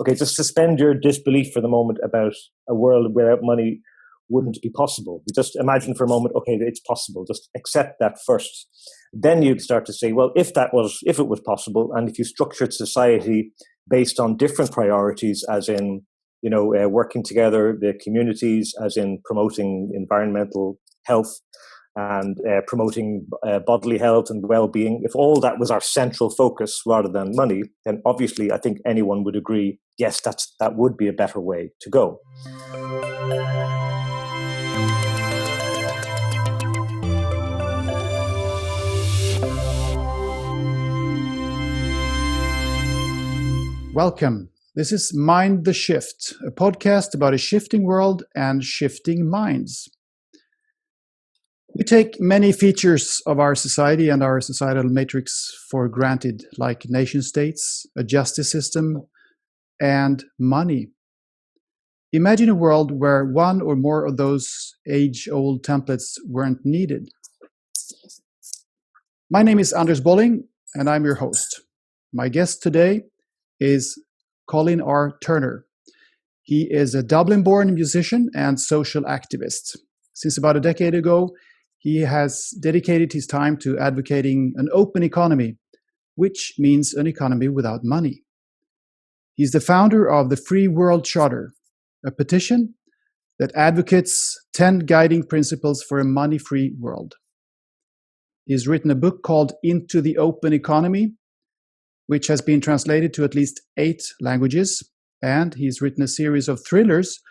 okay, just suspend your disbelief for the moment about a world without money wouldn't be possible. Just imagine for a moment, okay, it's possible. Just accept that first. Then you'd start to say, well, if it was possible, and if you structured society based on different priorities, as in, working together, the communities, as in promoting environmental health and promoting bodily health and well-being, if all that was our central focus rather than money, then obviously I think anyone would agree, yes, that would be a better way to go. Welcome. This is Mind the Shift, a podcast about a shifting world and shifting minds. We take many features of our society and our societal matrix for granted, like nation states, a justice system, and money. Imagine a world where one or more of those age-old templates weren't needed. My name is Anders Bolling, and I'm your host. My guest today is Colin R Turner. He is a Dublin-born musician and social activist. Since about a decade ago, he has dedicated his time to advocating an open economy, which means an economy without money. He's the founder of the Free World Charter, a petition that advocates 10 guiding principles for a money-free world. He's written a book called Into the Open Economy, which has been translated to at least 8 languages, and he's written a series of thrillers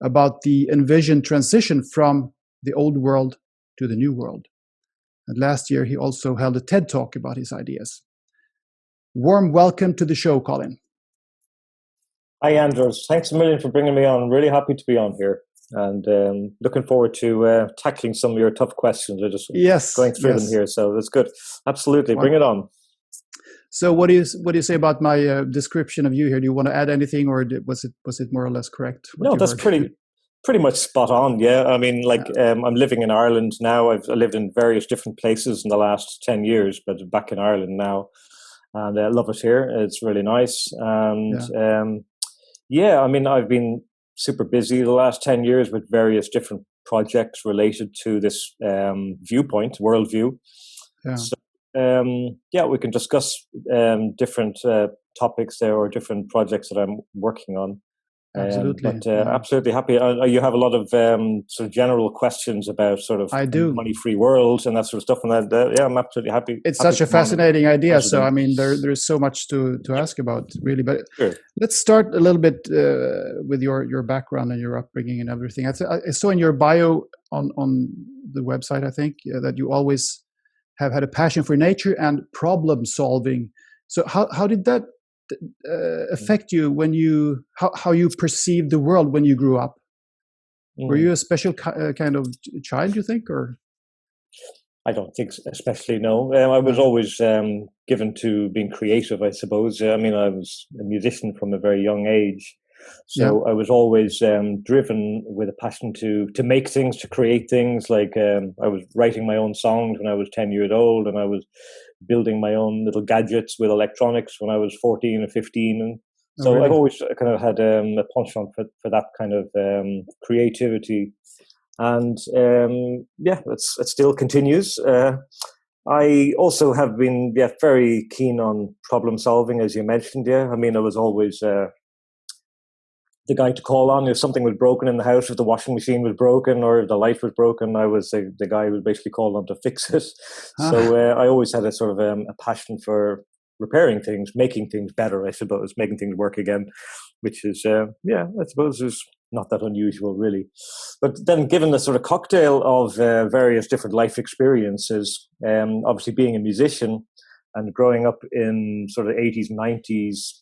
about the envisioned transition from the old world to the new world. And last year, he also held a TED Talk about his ideas. Warm welcome to the show, Colin. Hi, Andrews. Thanks a million for bringing me on. Really happy to be on here, and looking forward to tackling some of your tough questions. I'm just going through them here, so that's good. Absolutely, bring it on. So, what do you say about my description of you here? Do you want to add anything, or was it more or less correct? No, that's pretty much spot on. Yeah, I mean, I'm living in Ireland now. I've lived in various different places in the last 10 years, but back in Ireland now, and I love it here. It's really nice, and I mean, I've been super busy the last 10 years with various different projects related to this worldview. Yeah. So, we can discuss different topics there or different projects that I'm working on. Absolutely. Absolutely happy. You have a lot of sort of general questions about sort of money-free world and that sort of stuff. And I'm absolutely happy. It's such a fascinating idea. So, I mean, there's so much to ask about, really. But sure. Let's start a little bit with your background and your upbringing and everything. I saw in your bio on the website, I think, that you always have had a passion for nature and problem solving. So how did that affect you when how you perceived the world when you grew up? Were you a special kind of child, you think, or? I don't think especially, no. I was always given to being creative, I suppose. I mean, I was a musician from a very young age. So I was always driven with a passion to make things, to create things. Like I was writing my own songs when I was 10 years old, and I was building my own little gadgets with electronics when I was 14 or 15. And so really? I've always kind of had a penchant for that kind of creativity. And it still continues. I also have been very keen on problem solving, as you mentioned. Yeah, I mean, I was always the guy to call on if something was broken in the house, if the washing machine was broken or if the light was broken. I was the guy who was basically called on to fix it. So I always had a sort of a passion for repairing things, making things better, I suppose, making things work again, which is, I suppose is not that unusual, really. But then given the sort of cocktail of various different life experiences, obviously being a musician and growing up in sort of 80s, 90s,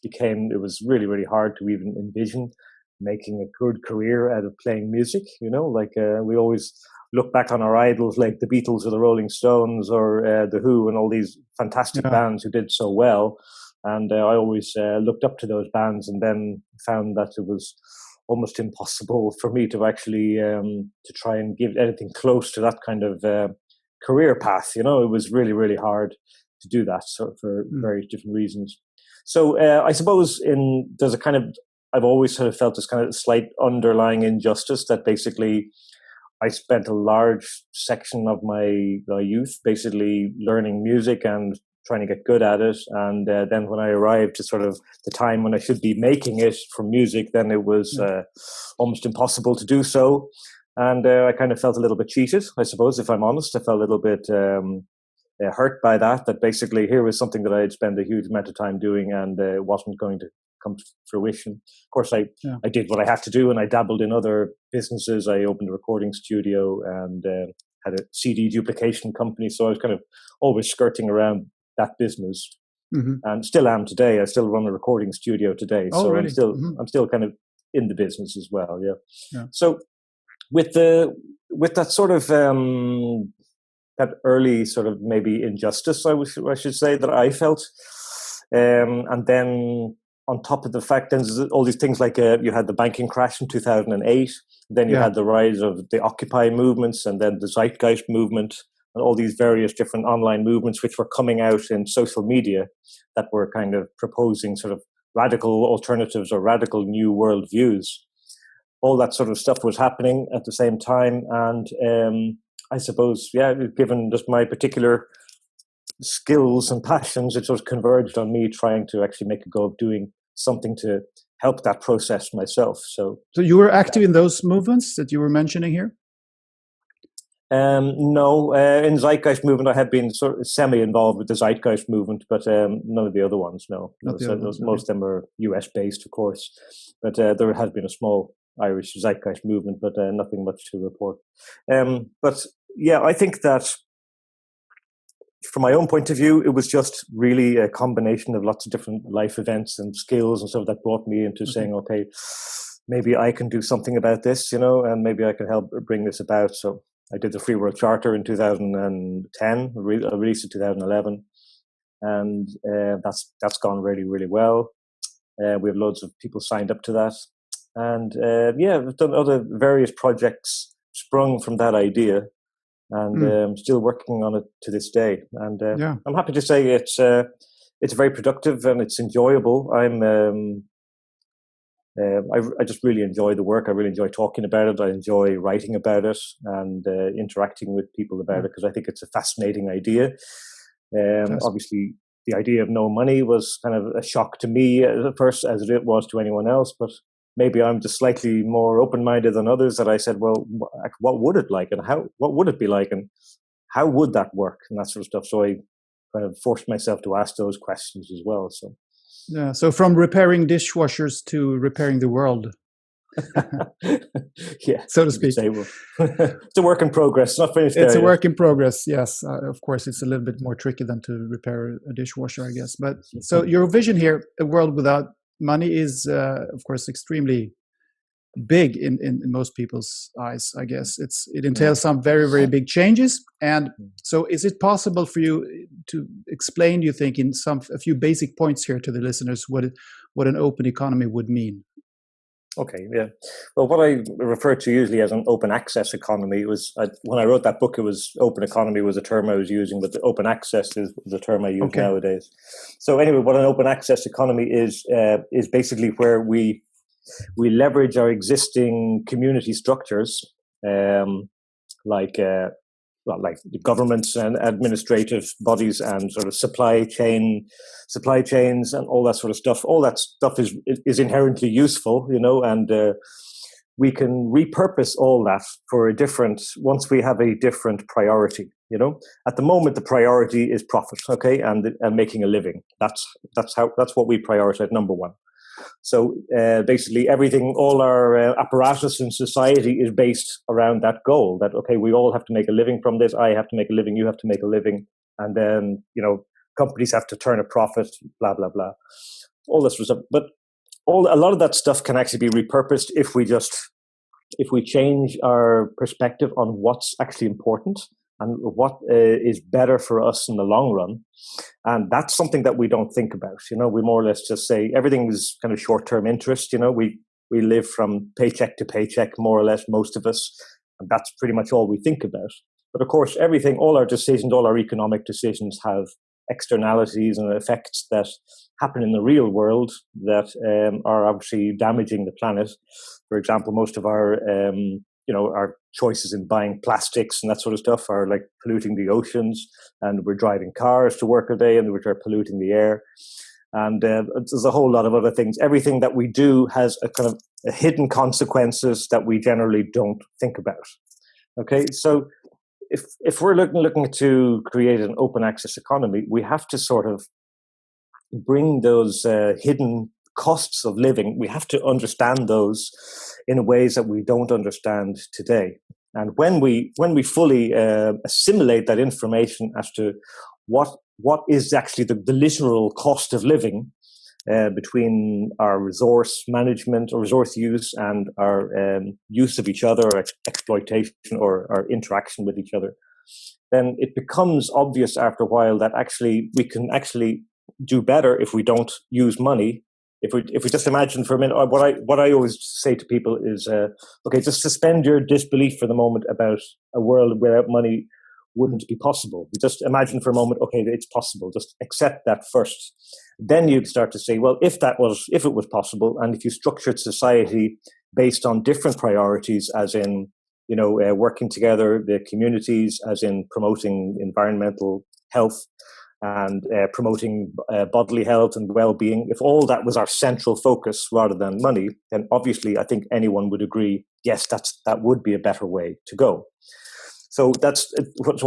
it was really, really hard to even envision making a good career out of playing music. We always look back on our idols like the Beatles or the Rolling Stones or the Who and all these fantastic bands who did so well. And I always looked up to those bands, and then found that it was almost impossible for me to actually to try and give anything close to that kind of career path. It was really, really hard to do that for various different reasons. So I suppose there's a kind of, I've always sort of felt this kind of slight underlying injustice that basically I spent a large section of my youth basically learning music and trying to get good at it. And then when I arrived to sort of the time when I should be making it from music, then it was almost impossible to do so. And I kind of felt a little bit cheated, I suppose, if I'm honest. I felt a little bit hurt by that basically here was something that I had spent a huge amount of time doing and it wasn't going to come to fruition. Of course, I did what I had to do and I dabbled in other businesses. I opened a recording studio and had a CD duplication company. So I was kind of always skirting around that business and still am today. I still run a recording studio today. Oh, so really? I'm still kind of in the business as well. Yeah. So with that sort of that early sort of maybe injustice, I should say, that I felt. And then on top of the fact, then all these things like you had the banking crash in 2008, then you had the rise of the Occupy movements and then the Zeitgeist movement and all these various different online movements which were coming out in social media that were kind of proposing sort of radical alternatives or radical new world views. All that sort of stuff was happening at the same time. And I suppose, given just my particular skills and passions, it sort of converged on me trying to actually make a go of doing something to help that process myself. So you were active in those movements that you were mentioning here? No, in Zeitgeist movement, I had been sort of semi-involved with the Zeitgeist movement, but none of the other ones, no. Most of them are US-based, of course, but there has been a small Irish Zeitgeist movement, but nothing much to report. But yeah, I think that from my own point of view, it was just really a combination of lots of different life events and skills and stuff that brought me into saying, okay, maybe I can do something about this, and maybe I can help bring this about. So I did the Free World Charter in 2010, released in 2011, and that's gone really, really well. We have loads of people signed up to that. And we've done other various projects sprung from that idea. And I'm still working on it to this day. And I'm happy to say it's very productive and it's enjoyable. I just really enjoy the work. I really enjoy talking about it. I enjoy writing about it and interacting with people about it because I think it's a fascinating idea. Obviously, the idea of no money was kind of a shock to me at first, as it was to anyone else. But maybe I'm just slightly more open-minded than others that I said, well, what would it like and what would it be like and how would that work and that sort of stuff. So I kind of forced myself to ask those questions as well. So so from repairing dishwashers to repairing the world. So to speak. It's a work in progress. It's not finished. It's a work in progress. Yes, of course, it's a little bit more tricky than to repair a dishwasher, I guess. But so your vision here, a world without money, is of course extremely big in most people's eyes. I guess it entails some very, very big changes. And so, is it possible for you to explain, do you think, in a few basic points here to the listeners what an open economy would mean? Okay, yeah. Well, what I refer to usually as an open access economy was, when I wrote that book, it was open economy was a term I was using, but the open access is the term I use nowadays. So anyway, what an open access economy is basically where we leverage our existing community structures, like the governments and administrative bodies and sort of supply chains and all that sort of stuff. All that stuff is inherently useful, and we can repurpose all that for once we have a different priority. At the moment, the priority is profit, and making a living. That's what we prioritize, number one. So basically everything, all our apparatus in society is based around that goal that, okay, we all have to make a living from this. I have to make a living. You have to make a living. And then, companies have to turn a profit, blah, blah, blah. All this sort of stuff. But a lot of that stuff can actually be repurposed if we change our perspective on what's actually important and what is better for us in the long run. And that's something that we don't think about. We more or less just say everything is kind of short-term interest. We live from paycheck to paycheck, more or less, most of us. And that's pretty much all we think about. But of course, all our decisions, all our economic decisions have externalities and effects that happen in the real world that are obviously damaging the planet. For example, most of our our choices in buying plastics and that sort of stuff are like polluting the oceans, and we're driving cars to work a day and which are polluting the air. And there's a whole lot of other things. Everything that we do has a kind of hidden consequences that we generally don't think about. Okay, so if we're looking to create an open access economy, we have to sort of bring those hidden costs of living, we have to understand those in ways that we don't understand today. And when we fully assimilate that information as to what is actually the literal cost of living between our resource management or resource use and our use of each other, or exploitation, or our interaction with each other, then it becomes obvious after a while that actually we can actually do better if we don't use money. If we just imagine for a minute, what I always say to people is, okay, just suspend your disbelief for the moment about a world without money wouldn't be possible. Just imagine for a moment, okay, it's possible. Just accept that first. Then you'd start to say, well, if it was possible, and if you structured society based on different priorities, as in, working together, the communities, as in promoting environmental health and promoting bodily health and well-being, if all that was our central focus rather than money, then obviously I think anyone would agree, yes, that would be a better way to go. So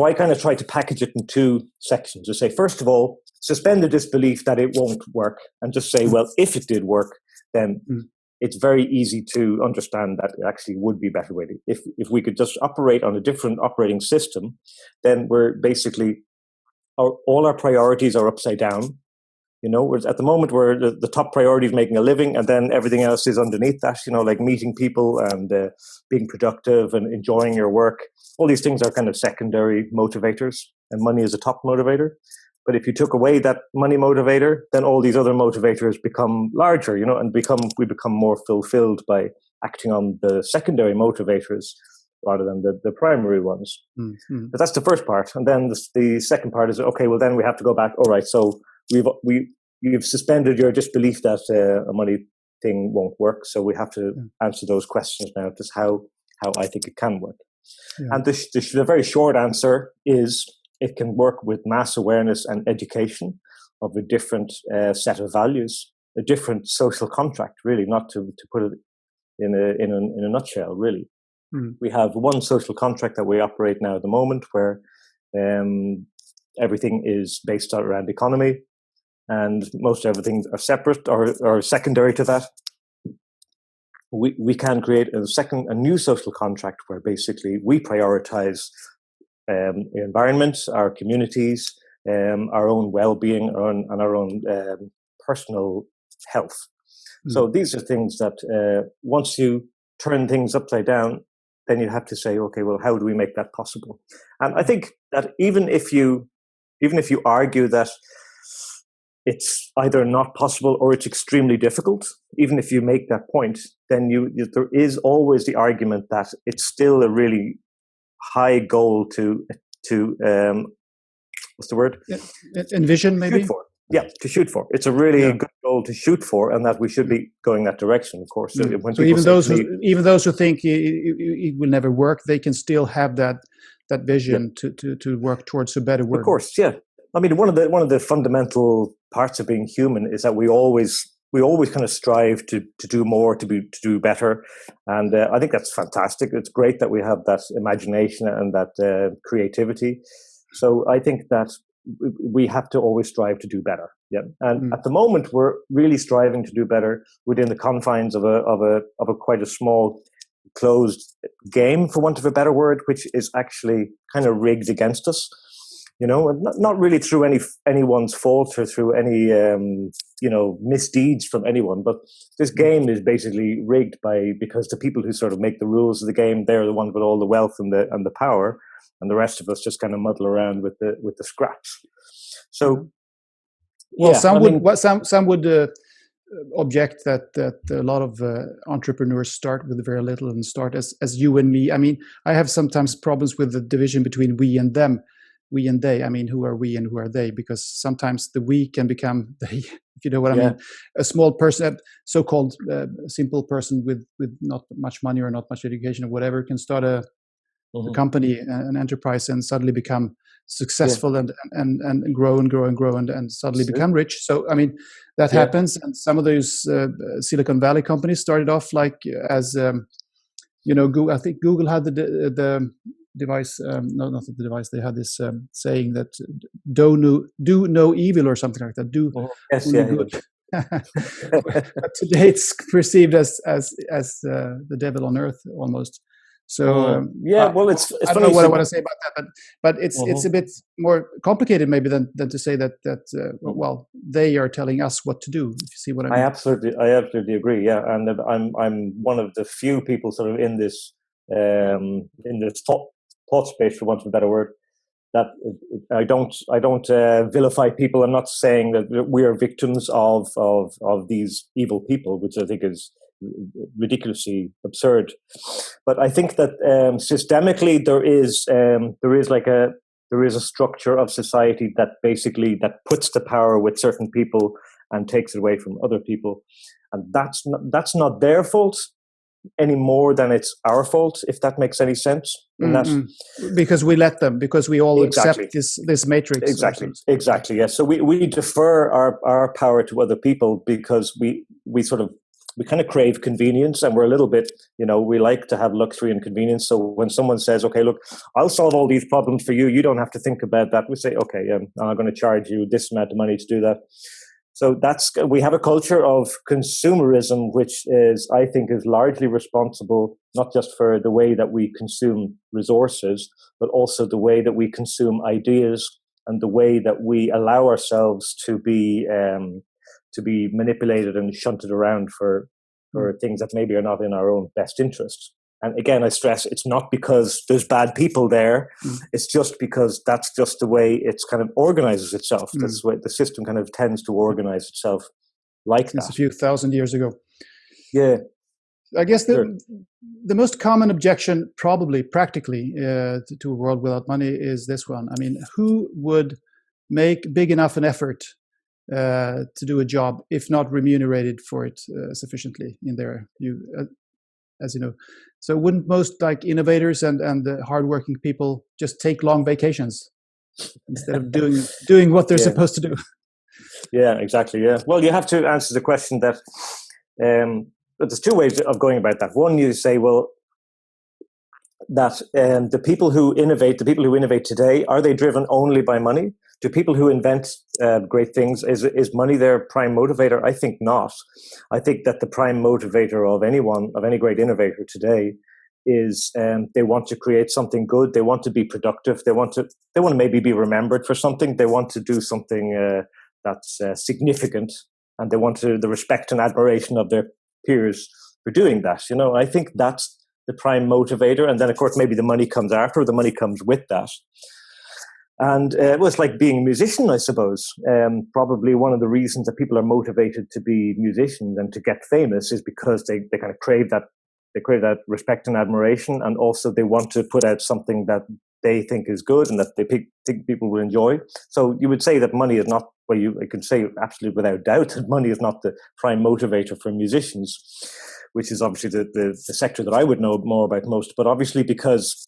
I kind of try to package it in two sections. To say, first of all, suspend the disbelief that it won't work, and just say, well, if it did work, then it's very easy to understand that it actually would be a better way. If we could just operate on a different operating system, then we're basically, all our priorities are upside down. Whereas at the moment where the top priority is making a living, and then everything else is underneath that, like meeting people and being productive and enjoying your work. All these things are kind of secondary motivators, and money is a top motivator. But if you took away that money motivator, then all these other motivators become larger, and we become more fulfilled by acting on the secondary motivators rather than the primary ones. Mm-hmm. But that's the first part. And then the second part is, okay, well, then we have to go back. All right, so you've suspended your disbelief that a money thing won't work. So we have to answer those questions now, just how I think it can work. Yeah. And the very short answer is it can work with mass awareness and education of a different set of values, a different social contract, really, not to put it in a nutshell, really. We have one social contract that we operate now at the moment where everything is based around economy, and most everything are separate or secondary to that. We can create a new social contract where basically we prioritize the environment, our communities, our own well-being, and our own personal health. So these are things that once you turn things upside down, then you have to say, okay, well, how do we make that possible? And I think that even if you argue that it's either not possible or it's extremely difficult, even if you make that point, then there is always the argument that it's still a really high goal to what's the word? Envision, maybe? Shoot for. Yeah, to shoot for. It's a really good goal to shoot for, and that we should be going that direction, of course. So, so even those who think it will never work, they can still have that vision to work towards a better world. Of course, yeah. I mean, one of the fundamental parts of being human is that we always kind of strive to do more, to do better, and I think that's fantastic. It's great that we have that imagination and that creativity. So I think that we have to always strive to do better. Yeah, and at the moment we're really striving to do better within the confines of a quite a small closed game, for want of a better word, which is actually kind of rigged against us. And not really through anyone's fault or through any misdeeds from anyone, but this game is basically rigged because the people who sort of make the rules of the game, they're the ones with all the wealth and the power, and the rest of us just kind of muddle around with the scraps. So, some would object that a lot of entrepreneurs start with very little and start as you and me. I mean, I have sometimes problems with the division between we and them. we and they. I mean, who are we and who are they? Because sometimes the we can become they, if you know what I mean. A small person, a so-called simple person with not much money or not much education or whatever, can start a company, an enterprise, and suddenly become successful and grow and grow and grow and suddenly become rich. So I mean, that happens. And some of those Silicon Valley companies started off like as Google. I think Google had the device. No, not the device. They had this saying that do no evil or something like that. Do only good. But today it's perceived as the devil on earth almost. So well, it's I don't know what I want to say about that, but it's a bit more complicated maybe than to say that well, they are telling us what to do. If you see what I mean. I absolutely agree. Yeah, and I'm one of the few people sort of in this thought space, for want of a better word, that I don't vilify people. I'm not saying that we are victims of these evil people, which I think is ridiculously absurd. But I think that systemically there is a structure of society that basically that puts the power with certain people and takes it away from other people, and that's not their fault any more than it's our fault, if that makes any sense. Because we let them, because we all accept this matrix. Exactly. Yes. So we defer our power to other people because we kind of crave convenience, and we're a little bit, we like to have luxury and convenience. So when someone says, okay, look, I'll solve all these problems for you, you don't have to think about that, we say, okay, I'm going to charge you this amount of money to do that. So we have a culture of consumerism, which I think is largely responsible, not just for the way that we consume resources, but also the way that we consume ideas and the way that we allow ourselves to be manipulated and shunted around for things that maybe are not in our own best interest. And again, I stress, it's not because there's bad people there. It's just because that's just the way it's kind of organizes itself. That's the way the system kind of tends to organize itself like Since that. a few thousand years ago. Yeah. I guess the most common objection, probably practically, to a world without money is this one. I mean, who would make big enough an effort to do a job if not remunerated for it sufficiently in their view? As you know, so wouldn't most innovators and the hardworking people just take long vacations instead of doing what they're supposed to do? Yeah, exactly. Yeah. Well, you have to answer the question that, but there's two ways of going about that. One, you say, well, that the people who innovate today, are they driven only by money? Do people who invent great things, is money their prime motivator? I think not. I think that the prime motivator of any great innovator today is they want to create something good. They want to be productive. They want to maybe be remembered for something. They want to do something that's significant, and they want the respect and admiration of their peers for doing that. I think that's the prime motivator, and then of course maybe the money comes after, or the money comes with that. And it was like being a musician, I suppose. Probably one of the reasons that people are motivated to be musicians and to get famous is because they kind of crave that respect and admiration, and also they want to put out something that they think is good and that they think people will enjoy. So you would say that money is not, I can say absolutely without doubt that money is not the prime motivator for musicians, which is obviously the sector that I would know more about most. But obviously because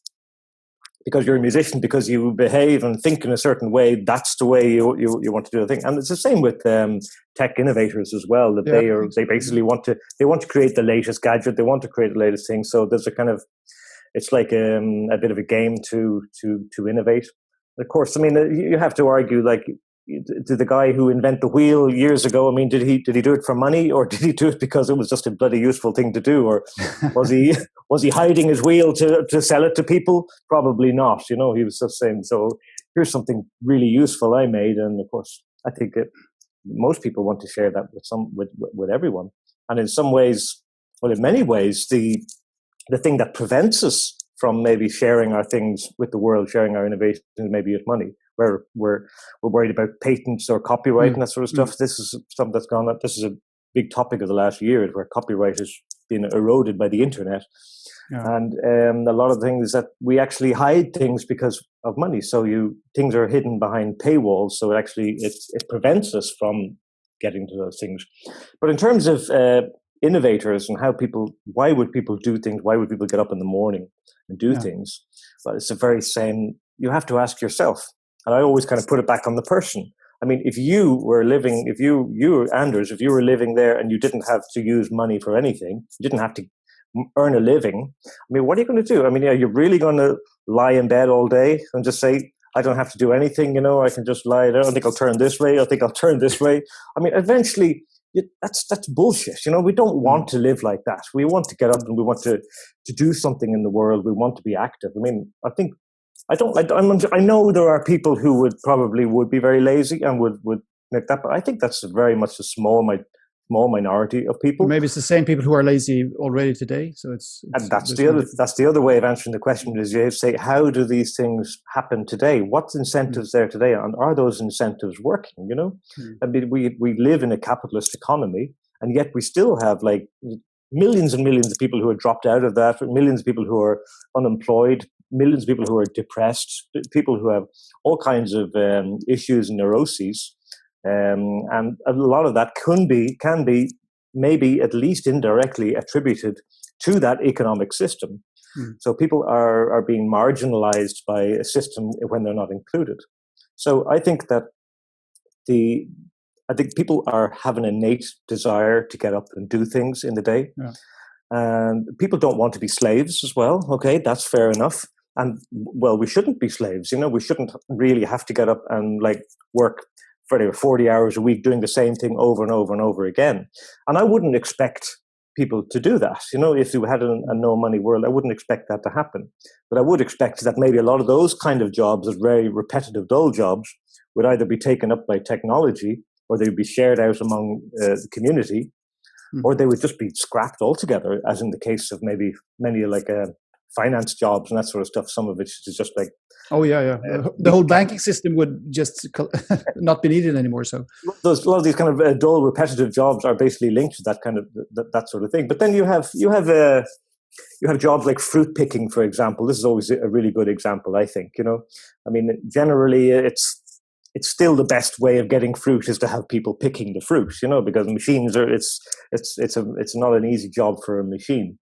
you're a musician, because you behave and think in a certain way, that's the way you want to do the thing. And it's the same with tech innovators as well. That they basically want to create the latest gadget. They want to create the latest thing. So there's a kind of, it's like a bit of a game to innovate. Of course, I mean, you have to argue, like, to the guy who invented the wheel years ago, I mean, did he do it for money, or did he do it because it was just a bloody useful thing to do, or was he hiding his wheel to sell it to people? Probably not. He was just saying, so here's something really useful I made, and of course, I think most people want to share that with everyone. And in some ways, well, in many ways, the thing that prevents us from maybe sharing our things with the world, sharing our innovations, maybe with money, where we're worried about patents or copyright and that sort of stuff. This is something that's gone up. This is a big topic of the last year, where copyright is been eroded by the internet. And a lot of things that we actually hide things because of money. So things are hidden behind paywalls. So it prevents us from getting to those things. But in terms of innovators and why would people do things? Why would people get up in the morning and do things? Well, it's the very same. You have to ask yourself. And I always kind of put it back on the person. I mean, if you, Anders, if you were living there and you didn't have to use money for anything, you didn't have to earn a living, I mean, what are you going to do? I mean, are you really going to lie in bed all day and just say, I don't have to do anything, I can just lie there. I think I'll turn this way. I think I'll turn this way. I mean, eventually, that's bullshit. We don't want to live like that. We want to get up and we want to do something in the world. We want to be active. I mean, I know there are people who would be very lazy and would make that, but I think that's very much a small minority of people. Maybe it's the same people who are lazy already today. So and that's the other way of answering the question is you have to say, how do these things happen today? What's incentives there today? And are those incentives working? I mean, we live in a capitalist economy, and yet we still have like millions and millions of people who are dropped out of that, millions of people who are unemployed, millions of people who are depressed, people who have all kinds of issues and neuroses. And a lot of that can be maybe at least indirectly attributed to that economic system. So people are being marginalized by a system when they're not included. So I think that people have an innate desire to get up and do things in the day. Yeah. And people don't want to be slaves as well. Okay, that's fair enough. And well, we shouldn't be slaves. We shouldn't really have to get up and work for 40 hours a week doing the same thing over and over and over again. And I wouldn't expect people to do that. If you had a no money world, I wouldn't expect that to happen. But I would expect that maybe a lot of those kind of jobs, those very repetitive, dull jobs, would either be taken up by technology, or they would be shared out among the community, or they would just be scrapped altogether, as in the case of maybe many finance jobs and that sort of stuff, some of which is just like... Oh, yeah. The whole banking system would just not be needed anymore. So a lot of these kind of dull, repetitive jobs are basically linked to that kind of that sort of thing. But then you have jobs like fruit picking, for example. This is always a really good example, I think. I mean, generally it's still the best way of getting fruit is to have people picking the fruit. Because machines it's not an easy job for a machine.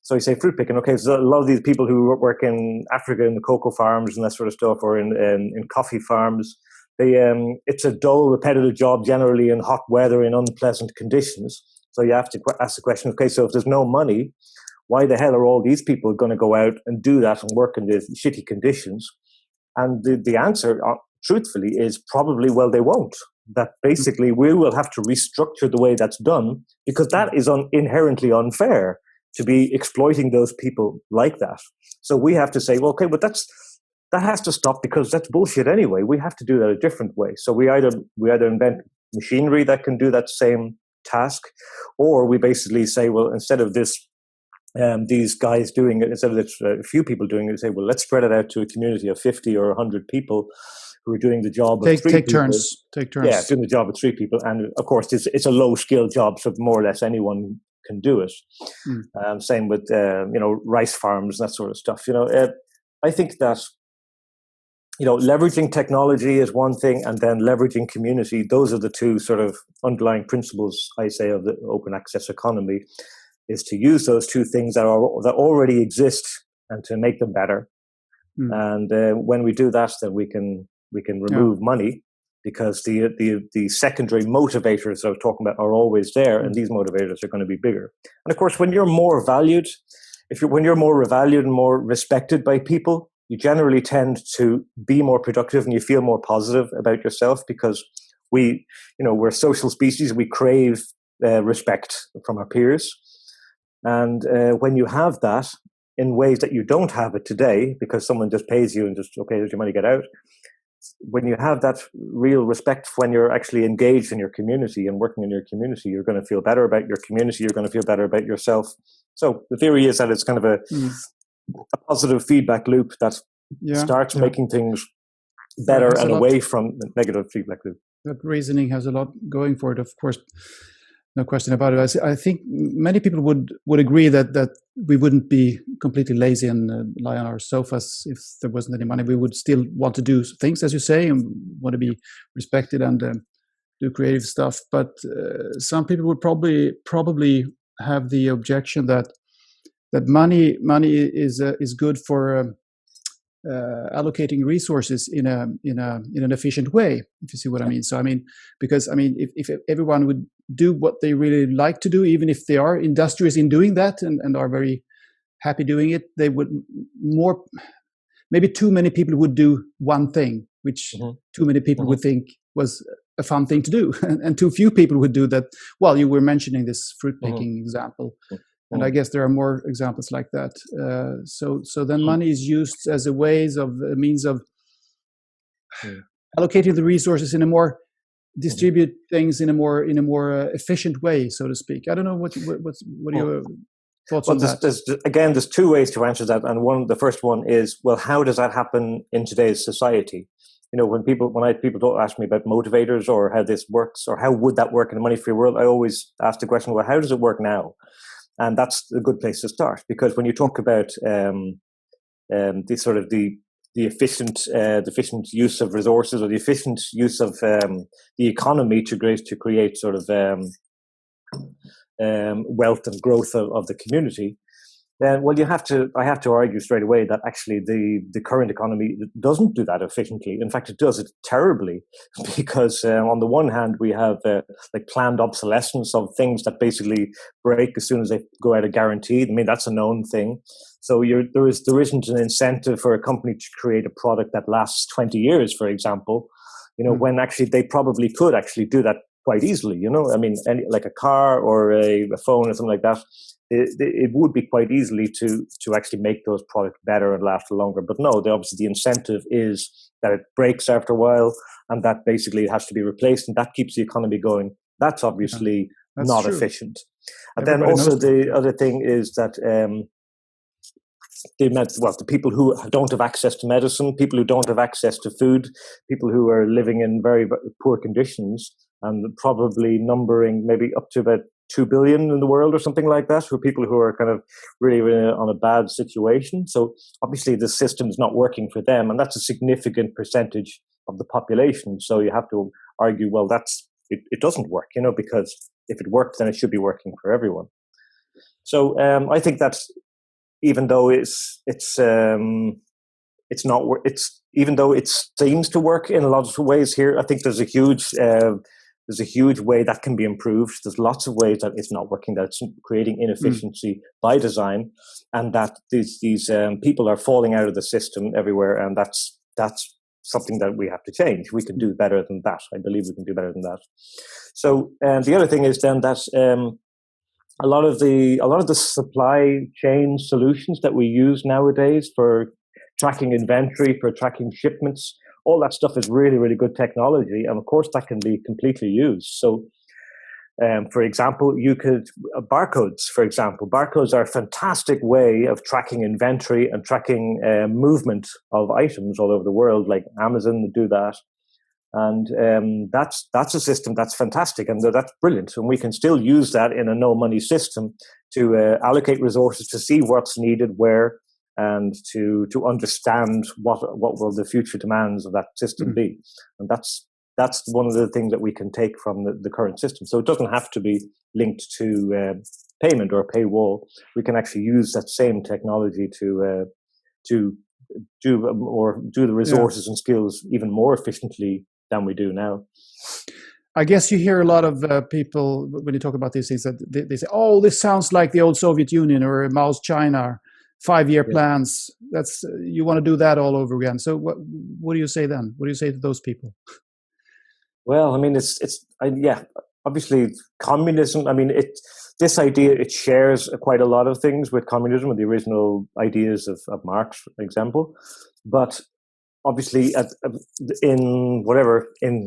So you say fruit picking. Okay, so a lot of these people who work in Africa in the cocoa farms and that sort of stuff, or in coffee farms, it's a dull, repetitive job, generally in hot weather, in unpleasant conditions. So you have to ask the question, okay, so if there's no money, why the hell are all these people going to go out and do that and work in these shitty conditions? And the answer, truthfully, is probably, well, they won't. That basically we will have to restructure the way that's done, because that is inherently unfair, to be exploiting those people like that. So we have to say, well, okay, but that has to stop, because that's bullshit anyway. We have to do that a different way. So we either invent machinery that can do that same task, or we basically say, well, instead of these guys doing it, instead of a few people doing it, say, well, let's spread it out to a community of 50 or 100 people who are doing the job of three people. Take turns. Yeah, doing the job of 3 people. And of course, it's a low-skill job, so more or less anyone can do it. Same with rice farms and that sort of stuff. I think that leveraging technology is one thing, and then leveraging community. Those are the two sort of underlying principles, I say, of the open access economy, is to use those two things that already exist and to make them better. And when we do that, then we can remove money. Because the secondary motivators I was talking about are always there, and these motivators are going to be bigger. And of course, when you're more valued, when you're more valued and more respected by people, you generally tend to be more productive and you feel more positive about yourself, because we're a social species. We crave respect from our peers, and when you have that in ways that you don't have it today, because someone just pays you and just, okay, here's your money, get out. When you have that real respect, when you're actually engaged in your community and working in your community, you're going to feel better about your community. You're going to feel better about yourself. So the theory is that it's kind of a positive feedback loop that starts making things better and away from the negative feedback loop. That reasoning has a lot going for it, of course. No question about it. I think many people would agree that we wouldn't be completely lazy and lie on our sofas if there wasn't any money. We would still want to do things, as you say, and want to be respected and do creative stuff. But some people would probably have the objection that money is good for allocating resources in an efficient way, if you see what I mean. So because if everyone would do what they really like to do, even if they are industrious in doing that and are very happy doing it, they would maybe too many people would do one thing, which too many people would think was a fun thing to do, and too few people would do that. Well, you were mentioning this fruit picking example. And I guess there are more examples like that. So then money is used as a means of allocating the resources in a more distribute things in a more efficient way, so to speak. I don't know what are your thoughts on that? There's two ways to answer that, and the first one is, well, how does that happen in today's society? When people don't ask me about motivators or how this works or how would that work in a money-free world, I always ask the question, well, how does it work now? And that's a good place to start, because when you talk about the efficient use of resources, or the efficient use of the economy to create sort of wealth and growth of the community, then I have to argue straight away that actually the current economy doesn't do that efficiently. In fact, it does it terribly, because on the one hand we have planned obsolescence of things that basically break as soon as they go out of guarantee. I mean, that's a known thing. So there isn't an incentive for a company to create a product that lasts 20 years, for example. When actually they probably could actually do that quite easily. I mean, like a car or a phone or something like that. It would be quite easily to actually make those products better and last longer. But no, obviously the incentive is that it breaks after a while, and that basically it has to be replaced, and that keeps the economy going. That's obviously not true. Efficient. And then also the other thing is that the people who don't have access to medicine, people who don't have access to food, people who are living in very, very poor conditions, and probably numbering maybe up to about 2 billion in the world or something like that, for people who are kind of really, really on a bad situation. So obviously the system is not working for them, and that's a significant percentage of the population. So you have to argue, well, it doesn't work, because if it works, then it should be working for everyone. So I think that even though even though it seems to work in a lot of ways here, I think there's a huge way that can be improved. There's lots of ways that it's not working, that it's creating inefficiency by design, and that these people are falling out of the system everywhere, and that's something that we have to change. We can do better than that. I believe we can do better than that. So the other thing is then that a lot of the supply chain solutions that we use nowadays for tracking inventory, for tracking shipments, all that stuff is really, really good technology. And of course, that can be completely used. So, for example, barcodes are a fantastic way of tracking inventory and tracking movement of items all over the world, like Amazon do that. And that's a system that's fantastic, and that's brilliant. And we can still use that in a no money system to allocate resources, to see what's needed where, and to understand what will the future demands of that system be. And that's one of the things that we can take from the current system. So it doesn't have to be linked to payment or a paywall. We can actually use that same technology to do the resources and skills even more efficiently than we do now. I guess you hear a lot of people when you talk about these things that they say, "Oh, this sounds like the old Soviet Union or Mao's China, 5-year plans. You want to do that all over again." So what do you say then? What do you say to those people? Well, I mean, obviously communism. I mean, this idea, it shares quite a lot of things with communism, with the original ideas of Marx, for example. But obviously, in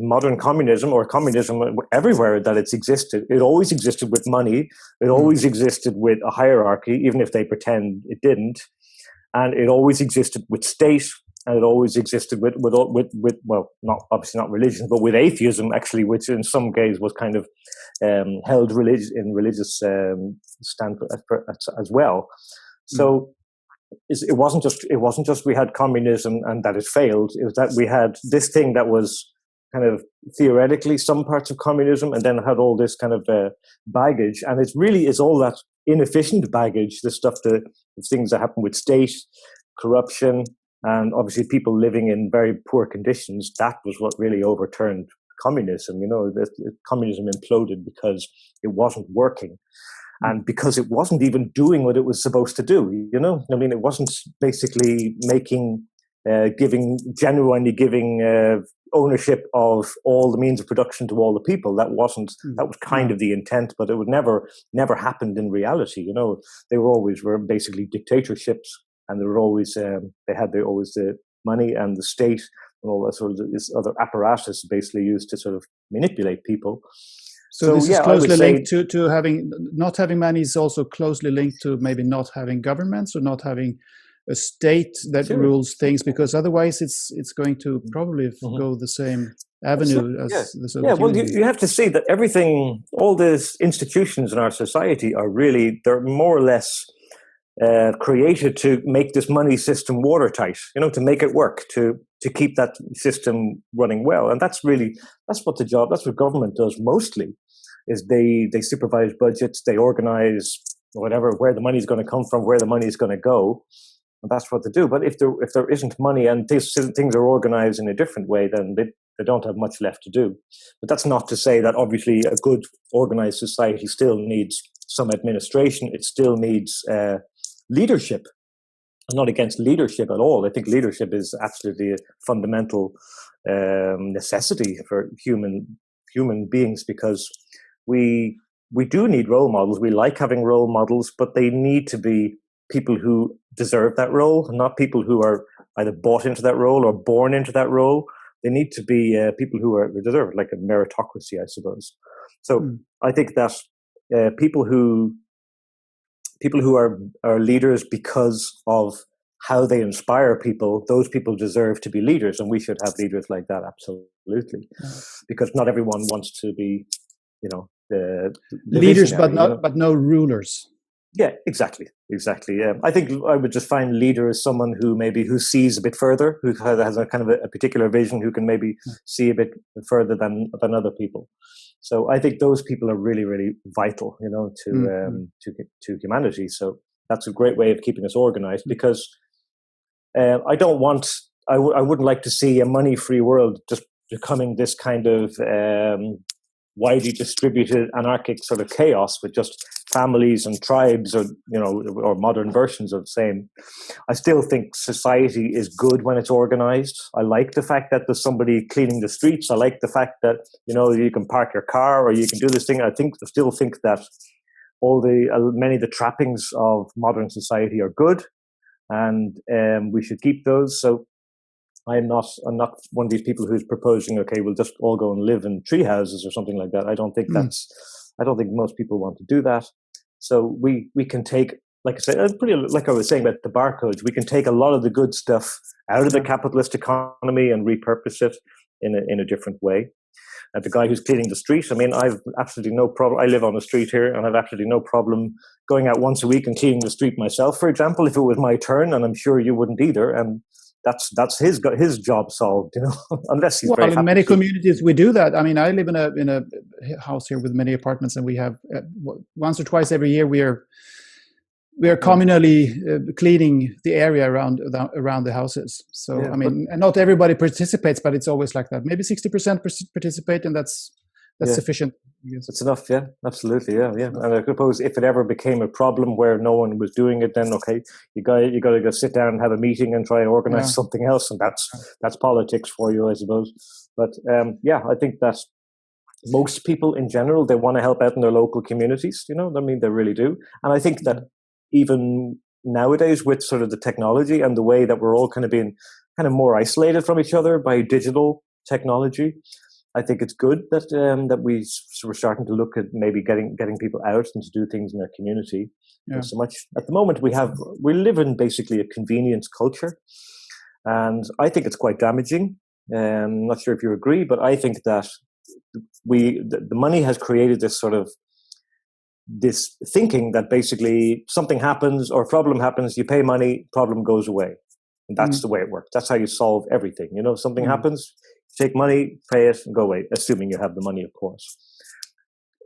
modern communism or communism, everywhere that it's existed, it always existed with money. It always existed with a hierarchy, even if they pretend it didn't. And it always existed with state and it always existed with well, not obviously not religion, but with atheism actually, which in some cases was kind of held in religious standpoint as well. So it wasn't just we had communism and that it failed. It was that we had this thing that was kind of theoretically some parts of communism, and then had all this kind of baggage, and it really is all that inefficient baggage, the stuff, the things that happen with state corruption, and obviously people living in very poor conditions. That was what really overturned communism. Communism imploded because it wasn't working, and because it wasn't even doing what it was supposed to do. It wasn't basically genuinely giving ownership of all the means of production to all the people. That was kind of the intent, but it would never happened in reality. They were basically dictatorships, and they were always they had always the money and the state and all that sort of this other apparatus basically used to sort of manipulate people. So this is closely linked to not having money is also closely linked to maybe not having governments or not having a state that rules things, because otherwise it's going to probably go the same avenue as the Soviet Union. Well, you have to see that everything, all these institutions in our society they're more or less created to make this money system watertight, to make it work, to keep that system running well. And that's what government does mostly, is they supervise budgets, they organize whatever, where the money is going to come from, where the money is going to go. And that's what they do. But if there isn't money and these things are organized in a different way, then they don't have much left to do. But that's not to say that obviously a good organized society still needs some administration. It still needs leadership. I'm not against leadership at all. I think leadership is absolutely a fundamental necessity for human beings, because we do need role models. We like having role models, but they need to be people who deserve that role, not people who are either bought into that role or born into that role. They need to be people who deserve it, like a meritocracy, I suppose. So I think that people who are leaders because of how they inspire people, those people deserve to be leaders, and we should have leaders like that, absolutely. Because not everyone wants to be, the leaders, but no rulers. Yeah, exactly. Yeah, I think I would just find leader as someone who sees a bit further, who has a kind of a particular vision, who can maybe see a bit further than other people. So I think those people are really, really vital, to humanity. So that's a great way of keeping us organized, because I wouldn't like to see a money-free world just becoming this kind of widely distributed anarchic sort of chaos with just families and tribes, or modern versions of the same. I still think society is good when it's organized. I like the fact that there's somebody cleaning the streets. I like the fact that you can park your car, or you can do this thing. I still think that many of the trappings of modern society are good, and we should keep those. So I'm not one of these people who's proposing, okay, we'll just all go and live in tree houses or something like that. I don't think most people want to do that. So we can take, like I said, like I was saying about the barcodes, we can take a lot of the good stuff out of the capitalist economy and repurpose it in a different way. And the guy who's cleaning the street, I've absolutely no problem. I live on the street here, and I've absolutely no problem going out once a week and cleaning the street myself, for example, if it was my turn, and I'm sure you wouldn't either. And that's his job solved, unless he's very happy. In many communities we do that. I live in a house here with many apartments, and we have once or twice every year we are communally cleaning the area around the houses. So and not everybody participates, but it's always like that. Maybe 60% participate, and that's sufficient. That's enough. Yeah, absolutely. Yeah. And I suppose if it ever became a problem where no one was doing it, then okay, you got to go sit down and have a meeting and try and organize something else, and that's politics for you, I suppose. But I think that most people in general, they want to help out in their local communities. They really do. And I think that even nowadays, with sort of the technology and the way that we're all kind of being kind of more isolated from each other by digital technology, I think it's good that we're starting to look at maybe getting people out and to do things in their community. So much at the moment we live in basically a convenience culture, And I think it's quite damaging. I'm not sure if you agree, but I think that the money has created this thinking that basically something happens or a problem happens, you pay money, problem goes away. And that's the way it works. That's how you solve everything. Something happens, take money, pay it, and go away, assuming you have the money, of course.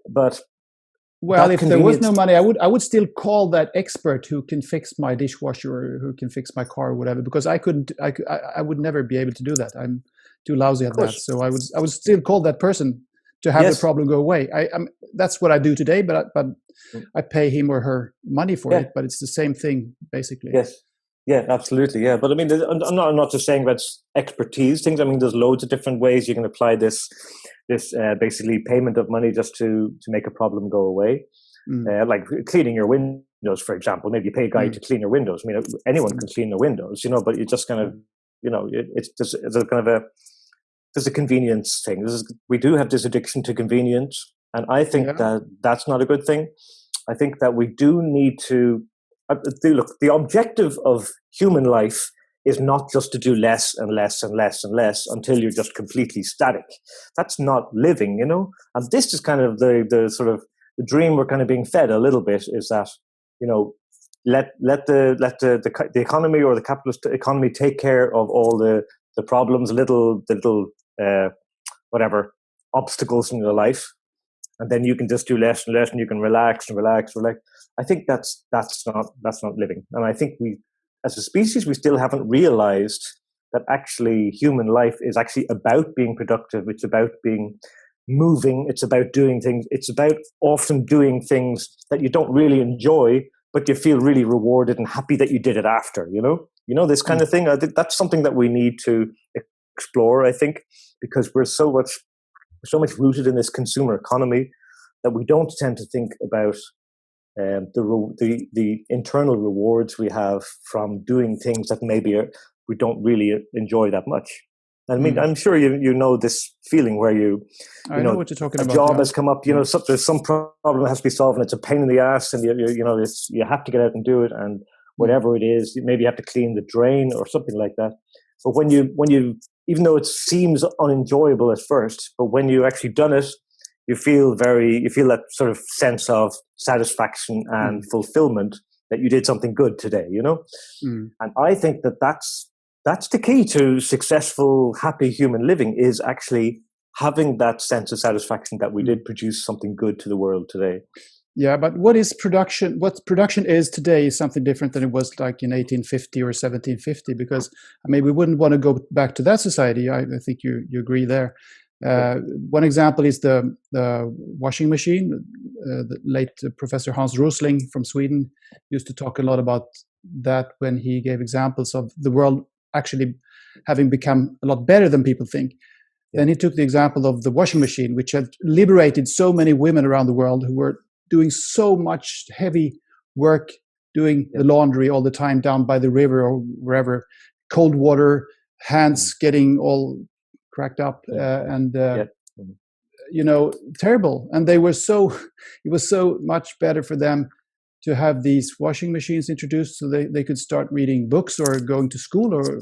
But well, if there was no money, I would still call that expert who can fix my dishwasher or who can fix my car or whatever, because I would never be able to do that. I'm too lousy at that. So I would still call that person to have the problem go away. That's what I do today, but I pay him or her money for it. But it's the same thing, basically. Yes. Yeah, absolutely. Yeah, but I mean, I'm not just saying about expertise things. I mean, there's loads of different ways you can apply this basically payment of money just to make a problem go away. Like cleaning your windows, for example. Maybe you pay a guy to clean your windows. I mean, anyone can clean their windows, but you just kind of, it's just there's a convenience thing. We do have this addiction to convenience, and I think that that's not a good thing. I think that we do need to look. The objective of human life is not just to do less and less and less and less until you're just completely static. That's not living, And this is kind of the sort of the dream we're kind of being fed a little bit, is that let the economy or the capitalist economy take care of all the problems, little whatever obstacles in your life, and then you can just do less and less, and you can relax and relax. I think that's not living, and I think we, as a species, we still haven't realized that actually human life is actually about being productive. It's about being moving. It's about doing things. It's about often doing things that you don't really enjoy, but you feel really rewarded and happy that you did it after. This kind of thing. I think that's something that we need to explore. I think because we're so much rooted in this consumer economy that we don't tend to think about the internal rewards we have from doing things that maybe we don't really enjoy that much. I mean, I'm sure you know this feeling where I know what you're talking about. A job has come up, there's some problem that has to be solved, and it's a pain in the ass, and you have to get out and do it, and whatever it is, maybe you have to clean the drain or something like that. But when you even though it seems unenjoyable at first, but when you actually done it, you feel that sort of sense of satisfaction and fulfillment that you did something good today, And I think that's the key to successful, happy human living, is actually having that sense of satisfaction that we did produce something good to the world today. Yeah, but what production is today is something different than it was like in 1850 or 1750, because we wouldn't want to go back to that society. I think you agree there. One example is the washing machine. The late Professor Hans Rosling from Sweden used to talk a lot about that when he gave examples of the world actually having become a lot better than people think. Then he took the example of the washing machine, which had liberated so many women around the world who were doing so much heavy work, doing the laundry all the time down by the river or wherever, cold water, hands getting all cracked up, terrible. And it was so much better for them to have these washing machines introduced so they could start reading books or going to school or,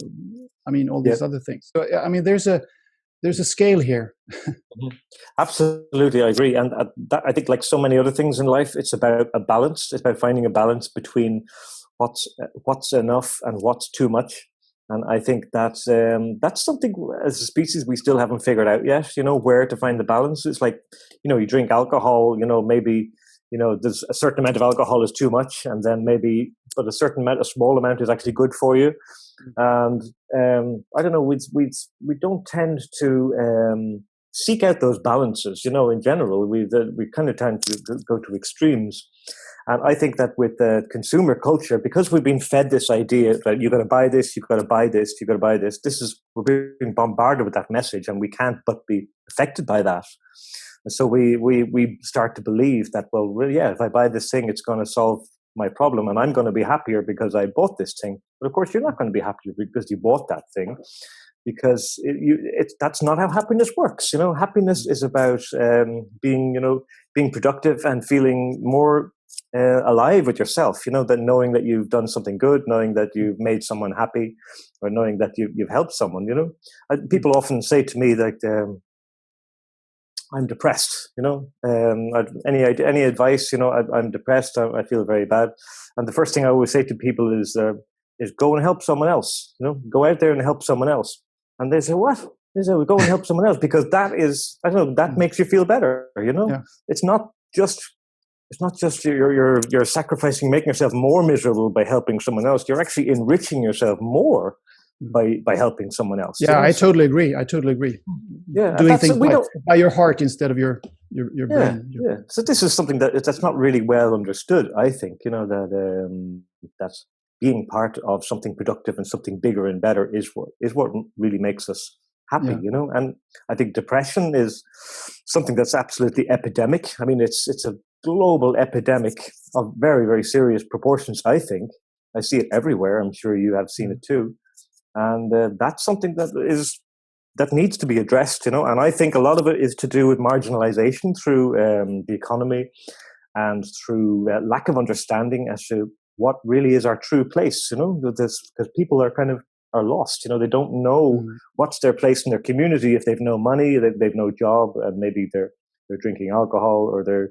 all these other things. So, there's a scale here. Absolutely, I agree. And I think, like so many other things in life, it's about a balance. It's about finding a balance between what's enough and what's too much. And I think that's something as a species we still haven't figured out yet. Where to find the balance. It's like, you drink alcohol. Maybe there's a certain amount of alcohol is too much, and then but a small amount is actually good for you. And I don't know, we don't tend to seek out those balances. In general, we kind of tend to go to extremes. And I think that with the consumer culture, because we've been fed this idea that you've got to buy this, you've got to buy this, you've got to buy this. We're being bombarded with that message, and we can't but be affected by that. And so we start to believe that, if I buy this thing, it's going to solve my problem, and I'm going to be happier because I bought this thing. But of course, you're not going to be happier because you bought that thing, because that's not how happiness works. Happiness is about being productive and feeling more alive with yourself, that knowing that you've done something good, knowing that you've made someone happy, or knowing that you've helped someone. People often say to me that I'm depressed. Any advice? I'm depressed. I feel very bad, and the first thing I always say to people is go and help someone else. Go out there and help someone else. And they say, what? They say, well, go and help someone else, because that is, I don't know, that makes you feel better. It's not just you're sacrificing, making yourself more miserable by helping someone else. You're actually enriching yourself more by helping someone else. Yeah, I totally agree. Yeah, doing things by your heart instead of your brain. Yeah. So this is something that's not really well understood. I think that's being part of something productive and something bigger and better is what really makes us happy. And I think depression is something that's absolutely epidemic. I mean, it's a global epidemic of very, very serious proportions. I think I see it everywhere. I'm sure you have seen it too. And that's something that needs to be addressed, And I think a lot of it is to do with marginalization through the economy and through lack of understanding as to what really is our true place, because people are lost. They don't know what's their place in their community if they've no money, they've no job, and maybe they're drinking alcohol, or they're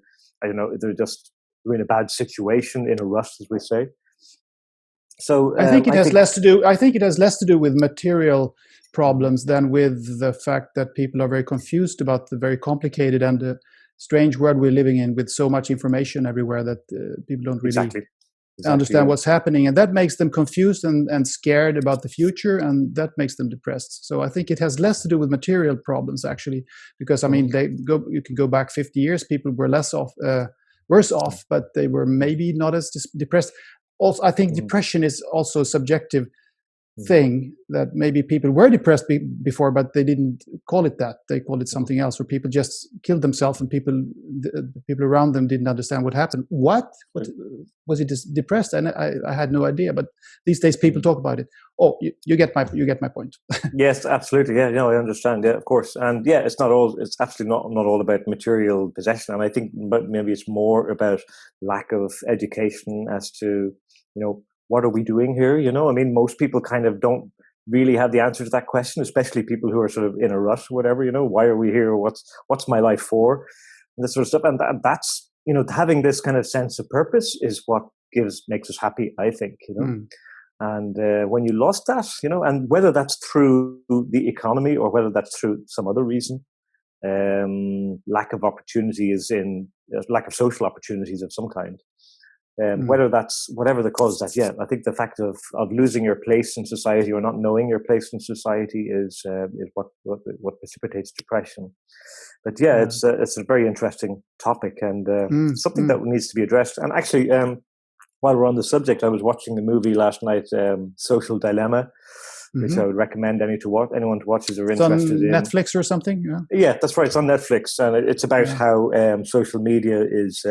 just in a bad situation, in a rut, as we say. So I think it has less to do. I think it has less to do with material problems than with the fact that people are very confused about the very complicated and strange world we're living in, with so much information everywhere that people don't really understand what's happening, and that makes them confused and scared about the future, and that makes them depressed. So I think it has less to do with material problems, actually, because I mean, you can go back 50 years, people were worse off, but they were maybe not as depressed. Also, I think depression is also a subjective thing, that maybe people were depressed before, but they didn't call it that. They called it something else, or people just killed themselves and the people around them didn't understand what happened. What was it? Depressed? And I had no idea. But these days people talk about it. Oh, you get my point. Yes, absolutely. Yeah, I understand. Yeah, of course. And yeah, it's absolutely not all about material possession. And I think, but maybe it's more about lack of education as to, what are we doing here? I mean, most people kind of don't really have the answer to that question, especially people who are sort of in a rut or whatever, why are we here? What's my life for? And this sort of stuff. And that's, having this kind of sense of purpose is what makes us happy, I think, And when you lost that, and whether that's through the economy or whether that's through some other reason, lack of social opportunities of some kind. Whether that's whatever the cause is, I think the fact of losing your place in society or not knowing your place in society is what precipitates depression. But it's a very interesting topic and something that needs to be addressed. And actually, while we're on the subject, I was watching the movie last night, Social Dilemma, which I would recommend anyone to watch who are interested in. Netflix or something? Yeah, that's right. It's on Netflix, and it's about how social media is,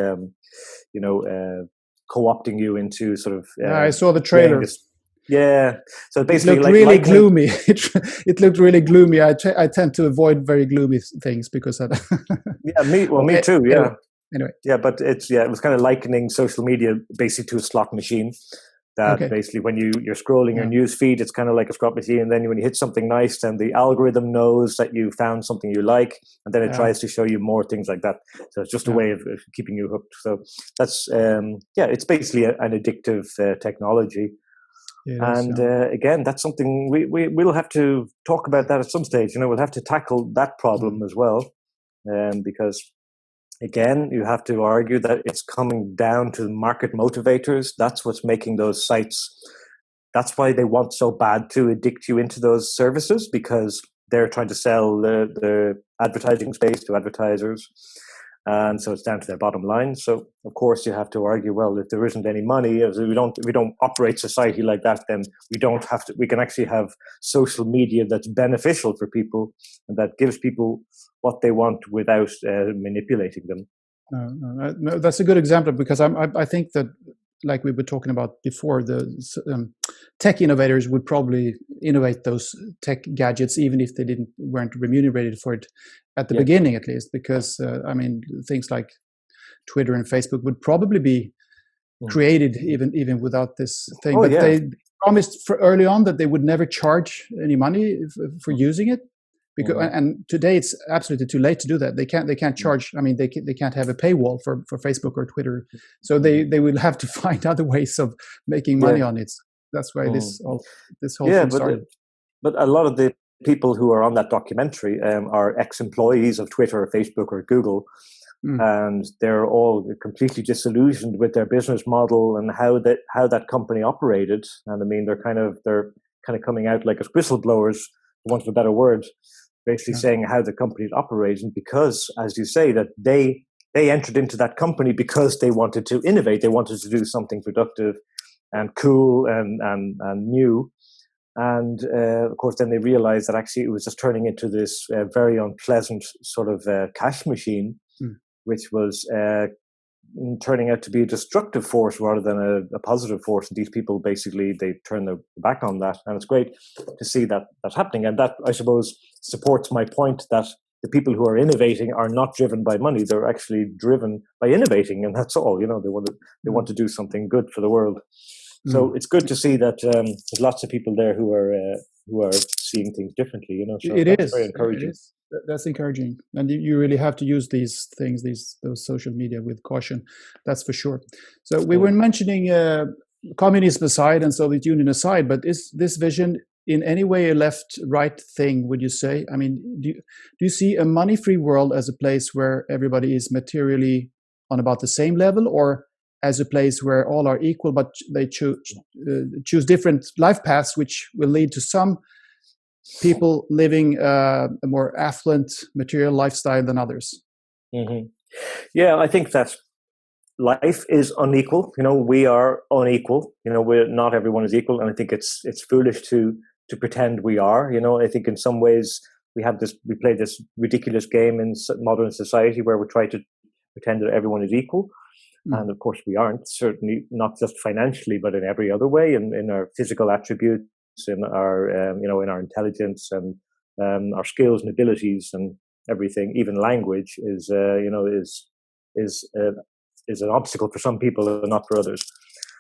co-opting you into sort of. I saw the trailer. So basically, it looked really gloomy. It looked really gloomy. I tend to avoid very gloomy things because. Me too. Yeah. Anyway. Yeah, but it was kind of likening social media basically to a slot machine. That basically, when you're scrolling your news feed, it's kind of like a slot machine. And then when you hit something nice, then the algorithm knows that you found something you like, and then it tries to show you more things like that. So it's just a way of keeping you hooked. So that's it's basically an addictive technology. Again, that's something we'll have to talk about that at some stage. We'll have to tackle that problem as well, because. Again, you have to argue that it's coming down to market motivators. That's what's making those sites. That's why they want so bad to addict you into those services, because they're trying to sell the advertising space to advertisers. And so it's down to their bottom line. So, of course, you have to argue, well, if there isn't any money, if we don't operate society like that, then we can actually have social media that's beneficial for people and that gives people what they want without manipulating them. No, that's a good example, because I think that, like we were talking about before, the tech innovators would probably innovate those tech gadgets even if they weren't remunerated for it at the beginning, at least, because things like Twitter and Facebook would probably be created even without this thing. Oh, but yeah. they promised early on that they would never charge any money for using it, because and today it's absolutely too late to do that. They can't charge. I mean, they can't have a paywall for Facebook or Twitter, so they will have to find other ways of making money on it. That's why this whole thing started. But a lot of the people who are on that documentary are ex-employees of Twitter or Facebook or Google, and they're all completely disillusioned with their business model and how that company operated. And I mean, they're kind of coming out like as whistleblowers, for want of a better word, basically saying how the company is operating, because, as you say, that they entered into that company because they wanted to innovate, they wanted to do something productive and cool and new. And of course, then they realized that actually it was just turning into this very unpleasant sort of cash machine, which was turning out to be a destructive force rather than a positive force. And these people basically, they turn their back on that. And it's great to see that that's happening. And that, I suppose, supports my point that the people who are innovating are not driven by money. They're actually driven by innovating. And that's all, they want to do something good for the world. So it's good to see that there's lots of people there who are seeing things differently. So that's very encouraging. That's encouraging, and you really have to use these things, those social media, with caution. That's for sure. So we were mentioning communism aside and Soviet Union aside, but is this vision in any way a left-right thing? Would you say? I mean, do you see a money-free world as a place where everybody is materially on about the same level, or as a place where all are equal, but they choose different life paths, which will lead to some people living a more affluent material lifestyle than others? Yeah, I think that life is unequal. We are unequal. Not everyone is equal, and I think it's foolish to pretend we are. I think in some ways we play this ridiculous game in modern society where we try to pretend that everyone is equal. And of course we aren't, certainly not just financially, but in every other way, in our physical attributes, in our, in our intelligence and our skills and abilities and everything. Even language is an obstacle for some people and not for others.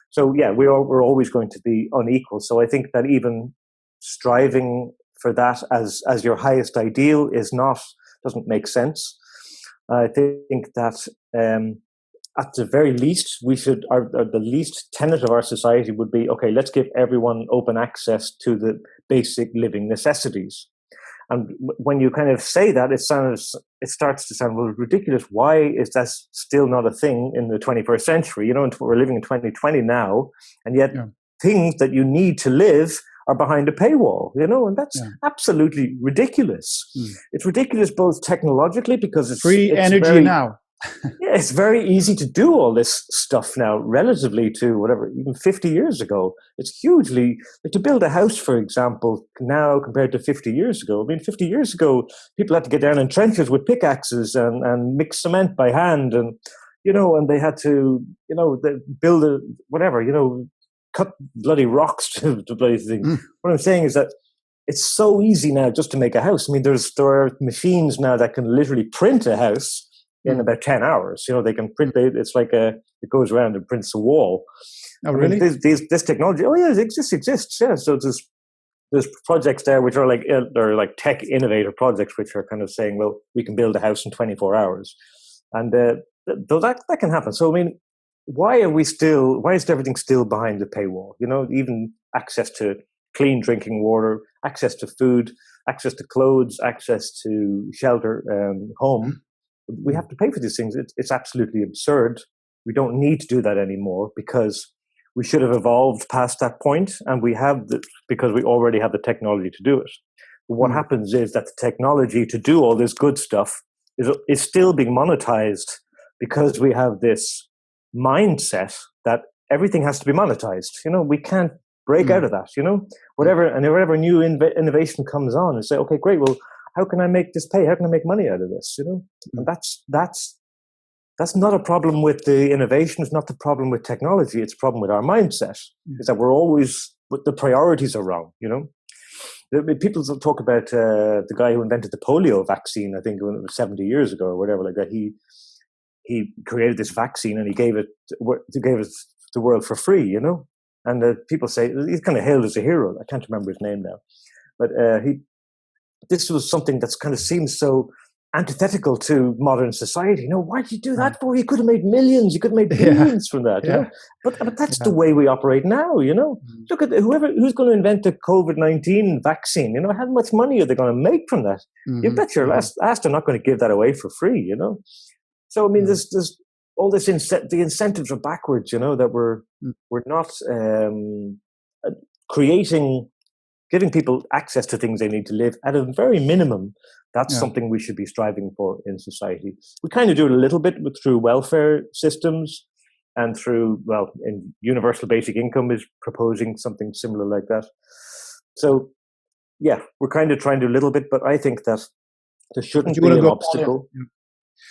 So yeah, we're always going to be unequal. So I think that even striving for that as your highest ideal doesn't make sense. I think that at the very least, the least tenet of our society would be, okay, let's give everyone open access to the basic living necessities. And when you kind of say that, it starts to sound ridiculous. Why is that still not a thing in the 21st century? We're living in 2020 now, and yet things that you need to live are behind a paywall, and that's absolutely ridiculous. It's ridiculous both technologically, because it's free energy now. Yeah, it's very easy to do all this stuff now, relatively to whatever, even 50 years ago. It's hugely, like to build a house, for example, now compared to 50 years ago. I mean, 50 years ago, people had to get down in trenches with pickaxes and mix cement by hand, and they had to, build cut bloody rocks to bloody thing. What I'm saying is that it's so easy now just to make a house. I mean, there are machines now that can literally print a house in about 10 hours. They can print it. It's like it goes around and prints a wall. Oh, really? This technology, it exists. Yeah. So there's projects there which are they're like tech innovator projects, which are kind of saying, well, we can build a house in 24 hours. And that can happen. So, I mean, why is everything still behind the paywall? Even access to clean drinking water, access to food, access to clothes, access to shelter, home. We have to pay for these things. It's absolutely absurd. We don't need to do that anymore, because we should have evolved past that point, and because we already have the technology to do it. But what happens is that the technology to do all this good stuff is still being monetized, because we have this mindset that everything has to be monetized. We can't break out of that. Whatever new innovation comes on, and say, okay, great, well, how can I make this pay? How can I make money out of this? And that's not a problem with the innovation. It's not the problem with technology. It's a problem with our mindset. Is that the priorities are wrong. People talk about the guy who invented the polio vaccine. I think when it was 70 years ago or whatever like that. He created this vaccine, and he gave it the world for free, you know. And people say he's kind of hailed as a hero. I can't remember his name now, but this was something that's kind of seems so antithetical to modern society. You know, why did you do that for? You could have made millions. You could have made billions from that. You know, but that's the way we operate now. You know, look at who's going to invent the COVID-19 vaccine. You know, how much money are they going to make from that? You bet your ass they're not going to give that away for free. You know, so I mean, there's all this the incentives are backwards. You know, that we're not giving people access to things they need to live at a very minimum. That's something we should be striving for in society. We kind of do it a little bit through welfare systems and through, in universal basic income is proposing something similar like that. So, yeah, we're kind of trying to do a little bit, but I think that there shouldn't be an obstacle.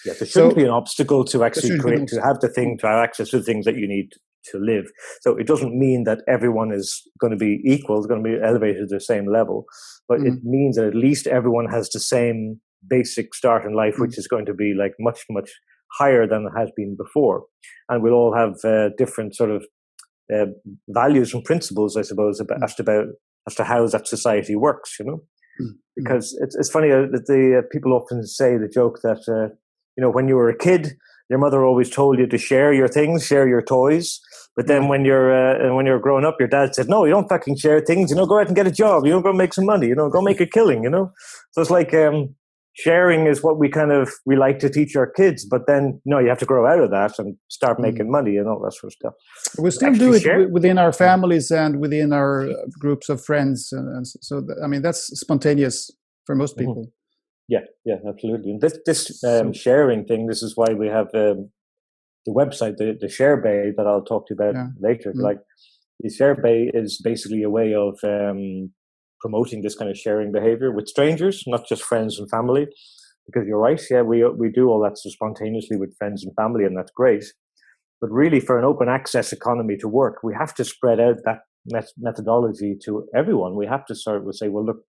Yeah, there shouldn't be an obstacle to actually to have access to the things that you need to live. So it doesn't mean that everyone is going to be equal, is going to be elevated to the same level, but it means that at least everyone has the same basic start in life, which is going to be like much, much higher than it has been before. And we'll all have different sort of values and principles, I suppose, as to how that society works, you know? Because it's funny that the people often say the joke that, you know, when you were a kid, your mother always told you to share your things, share your toys. But then when you're growing up, your dad said, no, you don't fucking share things. You know, go out and get a job. You know, go make some money. You know, go make a killing, you know. So it's like sharing is what we like to teach our kids. But then, no, you have to grow out of that and start making money and all that sort of stuff. We still do it within our families and within our groups of friends. And so, I mean, that's spontaneous for most people. Yeah, absolutely. And this sharing thing, this is why we have the website, the Share Bay that I'll talk to you about later. Like the Share Bay is basically a way of promoting this kind of sharing behavior with strangers, not just friends and family. Because you're right, we do all that so spontaneously with friends and family, and that's great. But really, for an open access economy to work, we have to spread out that methodology to everyone. We have to start with say, well, look,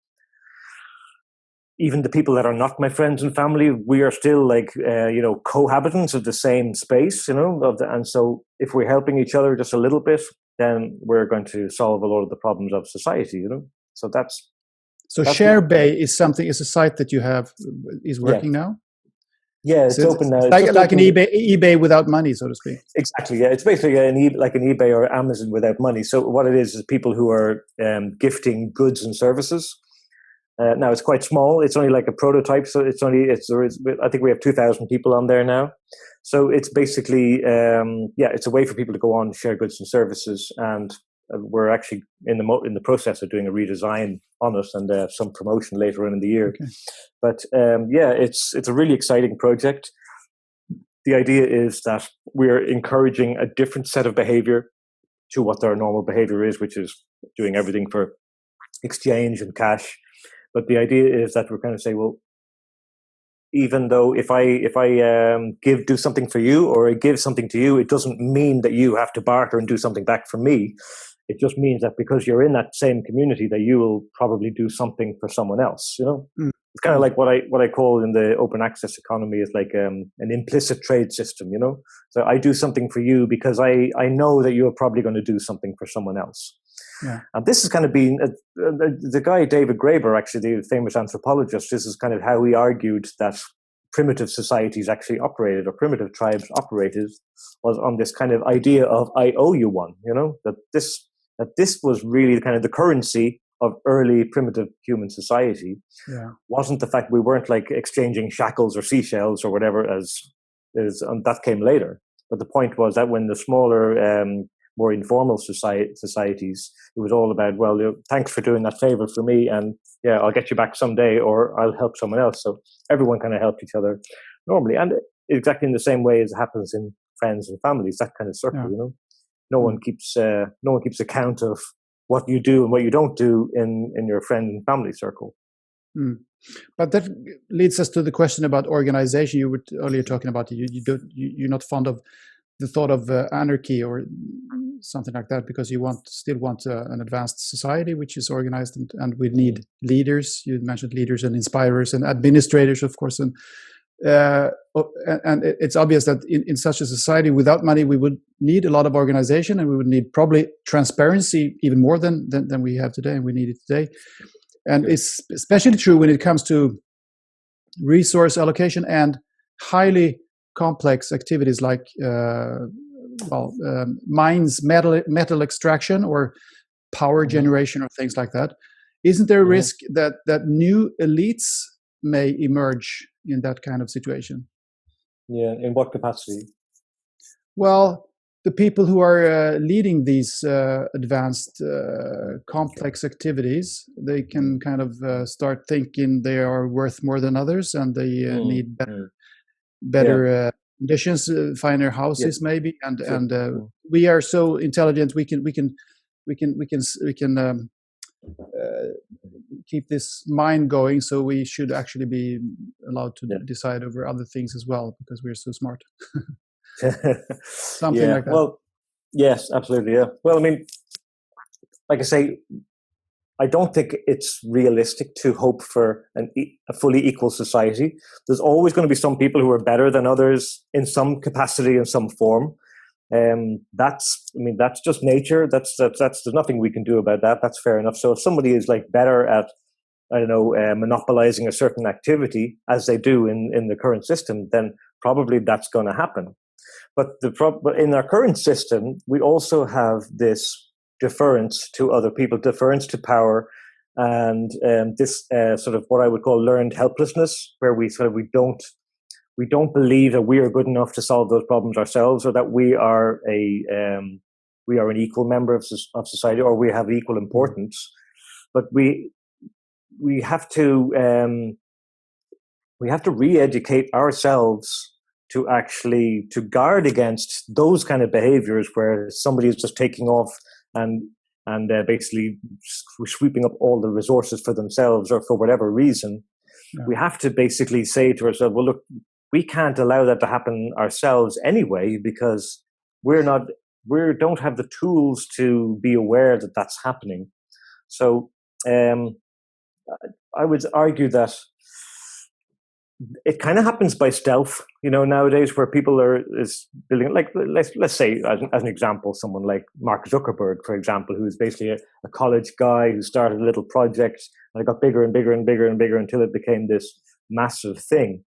even the people that are not my friends and family, we are still like, you know, cohabitants of the same space, you know, and so if we're helping each other just a little bit, then we're going to solve a lot of the problems of society, you know. So that's ShareBay is a site that you have is working now. Yeah, it's open now. It's like an eBay without money, so to speak. Exactly. Yeah, it's basically like an eBay or Amazon without money. So what it is people who are gifting goods and services. Now it's quite small. It's only like a prototype, so I think we have 2,000 people on there now. So it's basically it's a way for people to go on and share goods and services, and we're actually in the process of doing a redesign on it and some promotion later on in the year. Okay. But it's a really exciting project. The idea is that we're encouraging a different set of behavior to what their normal behavior is, which is doing everything for exchange and cash. But the idea is that we're kind of say, well, even though if I do something for you or I give something to you, it doesn't mean that you have to barter and do something back for me. It just means that because you're in that same community, that you will probably do something for someone else. You know, it's kind of like what I call in the open access economy is like an implicit trade system. You know, so I do something for you because I know that you're probably going to do something for someone else. Yeah. And this has kind of been the guy David Graeber, actually the famous anthropologist. This is kind of how he argued that primitive societies actually operated, or primitive tribes operated, was on this kind of idea of I owe you one. You know, that this was really kind of the currency of early primitive human society. Yeah. Wasn't the fact we weren't like exchanging shackles or seashells or whatever and that came later. But the point was that when the smaller more informal societies, it was all about, well, thanks for doing that favor for me, and yeah, I'll get you back someday, or I'll help someone else. So everyone kind of helped each other normally, and exactly in the same way as it happens in friends and families, that kind of circle. You know, no one keeps account of what you do and what you don't do in your friend and family circle. But that leads us to the question about organization. You were earlier talking about you're not fond of the thought of anarchy or something like that, because you still want an advanced society which is organized, and we need leaders. You mentioned leaders and inspirers and administrators, of course. And and it's obvious that in such a society, without money, we would need a lot of organization, and we would need probably transparency even more than we have today, and we need it today. And it's especially true when it comes to resource allocation and highly complex activities like mines, metal extraction, or power generation, or things like that. Isn't there a risk that new elites may emerge in that kind of situation? Yeah, in what capacity? Well, the people who are leading these advanced, complex activities, they can kind of start thinking they are worth more than others, and they need better conditions, finer houses, maybe. And we are so intelligent, we can keep this mind going. So we should actually be allowed to decide over other things as well, because we're so smart. Something like that. Well, yes, absolutely. Yeah. Well, I mean, like I say, I don't think it's realistic to hope for a fully equal society. There's always going to be some people who are better than others in some capacity, in some form. That's just nature. That's there's nothing we can do about that. That's fair enough. So if somebody is like better at, I don't know, monopolizing a certain activity, as they do in the current system, then probably that's going to happen. But in our current system, we also have this deference to other people, deference to power, and this sort of what I would call learned helplessness, where we don't believe that we are good enough to solve those problems ourselves, or that we are an equal member of society, or we have equal importance. But we have to re-educate ourselves to guard against those kind of behaviors where somebody is just taking off and basically sweeping up all the resources for themselves or for whatever reason. Yeah. We have to basically say to ourselves, well, look, we can't allow that to happen ourselves anyway, because we don't have the tools to be aware that that's happening. So I would argue that it kind of happens by stealth, nowadays, where people is building, like, let's say, as an example, someone like Mark Zuckerberg, for example, who's basically a college guy who started a little project, and it got bigger and bigger and bigger and bigger until it became this massive thing.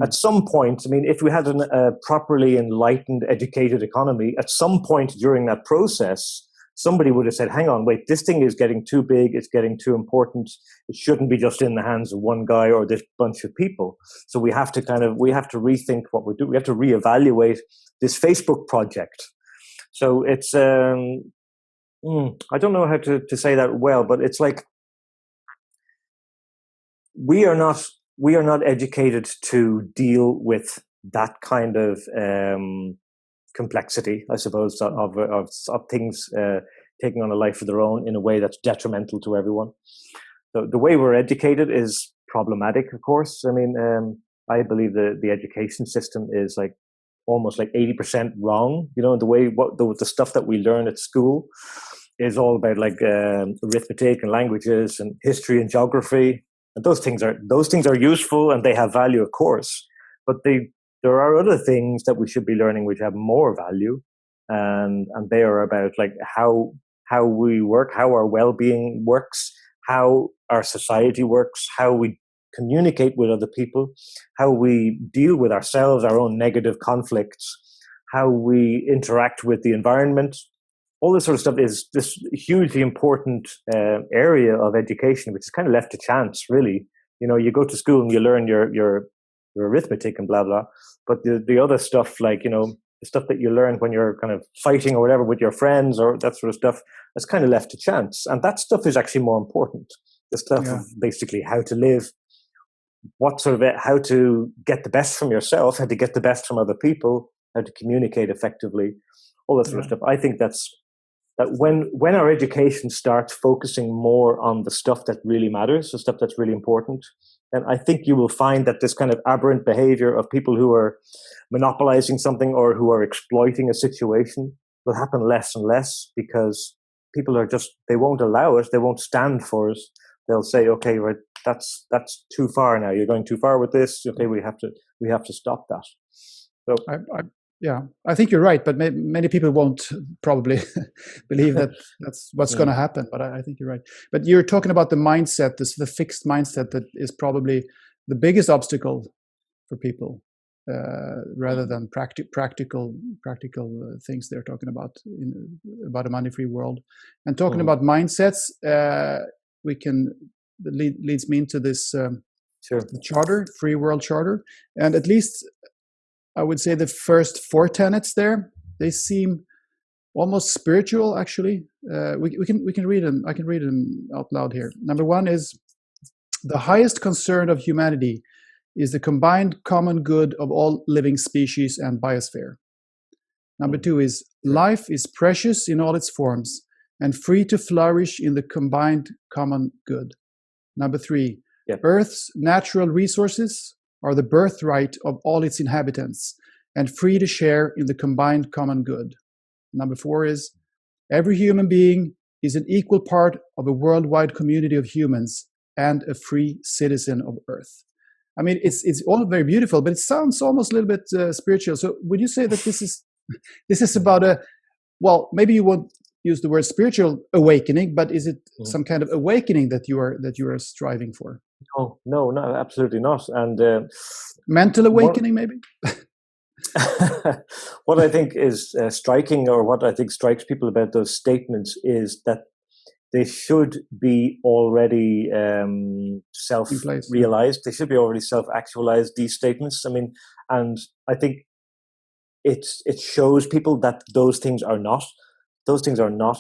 At some point, I mean, if we had a properly enlightened, educated economy, at some point during that process, somebody would have said, hang on, wait, this thing is getting too big, it's getting too important, it shouldn't be just in the hands of one guy or this bunch of people. So we have to rethink what we do. We have to reevaluate this Facebook project. So it's, I don't know how to say that well, but it's like, we are not educated to deal with that kind of complexity, I suppose, of things taking on a life of their own in a way that's detrimental to everyone. The way we're educated is problematic, of course. I mean, I believe the education system is like almost like 80% wrong. The stuff that we learn at school is all about like arithmetic and languages and history and geography. And those things are useful and they have value, of course. But there are other things that we should be learning which have more value, and they are about like how we work, how our well-being works, how our society works, how we communicate with other people, how we deal with ourselves, our own negative conflicts, how we interact with the environment. All this sort of stuff is this hugely important area of education, which is kind of left to chance, really. You go to school and you learn your arithmetic and blah, blah. But the other stuff, like, the stuff that you learn when you're kind of fighting or whatever with your friends or that sort of stuff, that's kind of left to chance. And that stuff is actually more important. The stuff of basically how to live, how to get the best from yourself, how to get the best from other people, how to communicate effectively, all that sort of stuff. I think that when our education starts focusing more on the stuff that really matters, the stuff that's really important, and I think you will find that this kind of aberrant behavior of people who are monopolizing something or who are exploiting a situation will happen less and less, because people they won't allow it, they won't stand for it. They'll say, okay, right, that's too far now. You're going too far with this. Okay, we have we have to stop that. So I think you're right, but many people won't probably believe that that's what's going to happen. But I think you're right. But you're talking about the mindset, the fixed mindset that is probably the biggest obstacle for people, rather than practical things they're talking about about a money-free world. And talking about mindsets, leads me into this the charter, free world charter, and at least I would say the first 4 tenets there, they seem almost spiritual. Actually, we can read them. I can read them out loud here. Number 1 is the highest concern of humanity is the combined common good of all living species and biosphere. Number 2 is life is precious in all its forms and free to flourish in the combined common good. Number 3, Earth's natural resources are the birthright of all its inhabitants and free to share in the combined common good. Number 4 is every human being is an equal part of a worldwide community of humans and a free citizen of Earth. I mean, it's all very beautiful, but it sounds almost a little bit spiritual. So would you say that this is about maybe you won't use the word spiritual awakening, but is it some kind of awakening that you are striving for? Oh, no, absolutely not. And mental awakening, maybe? What I think is striking, or what I think strikes people about those statements, is that they should be already self-realized. They should be already self-actualized, these statements. I mean, and I think it shows people that those things are not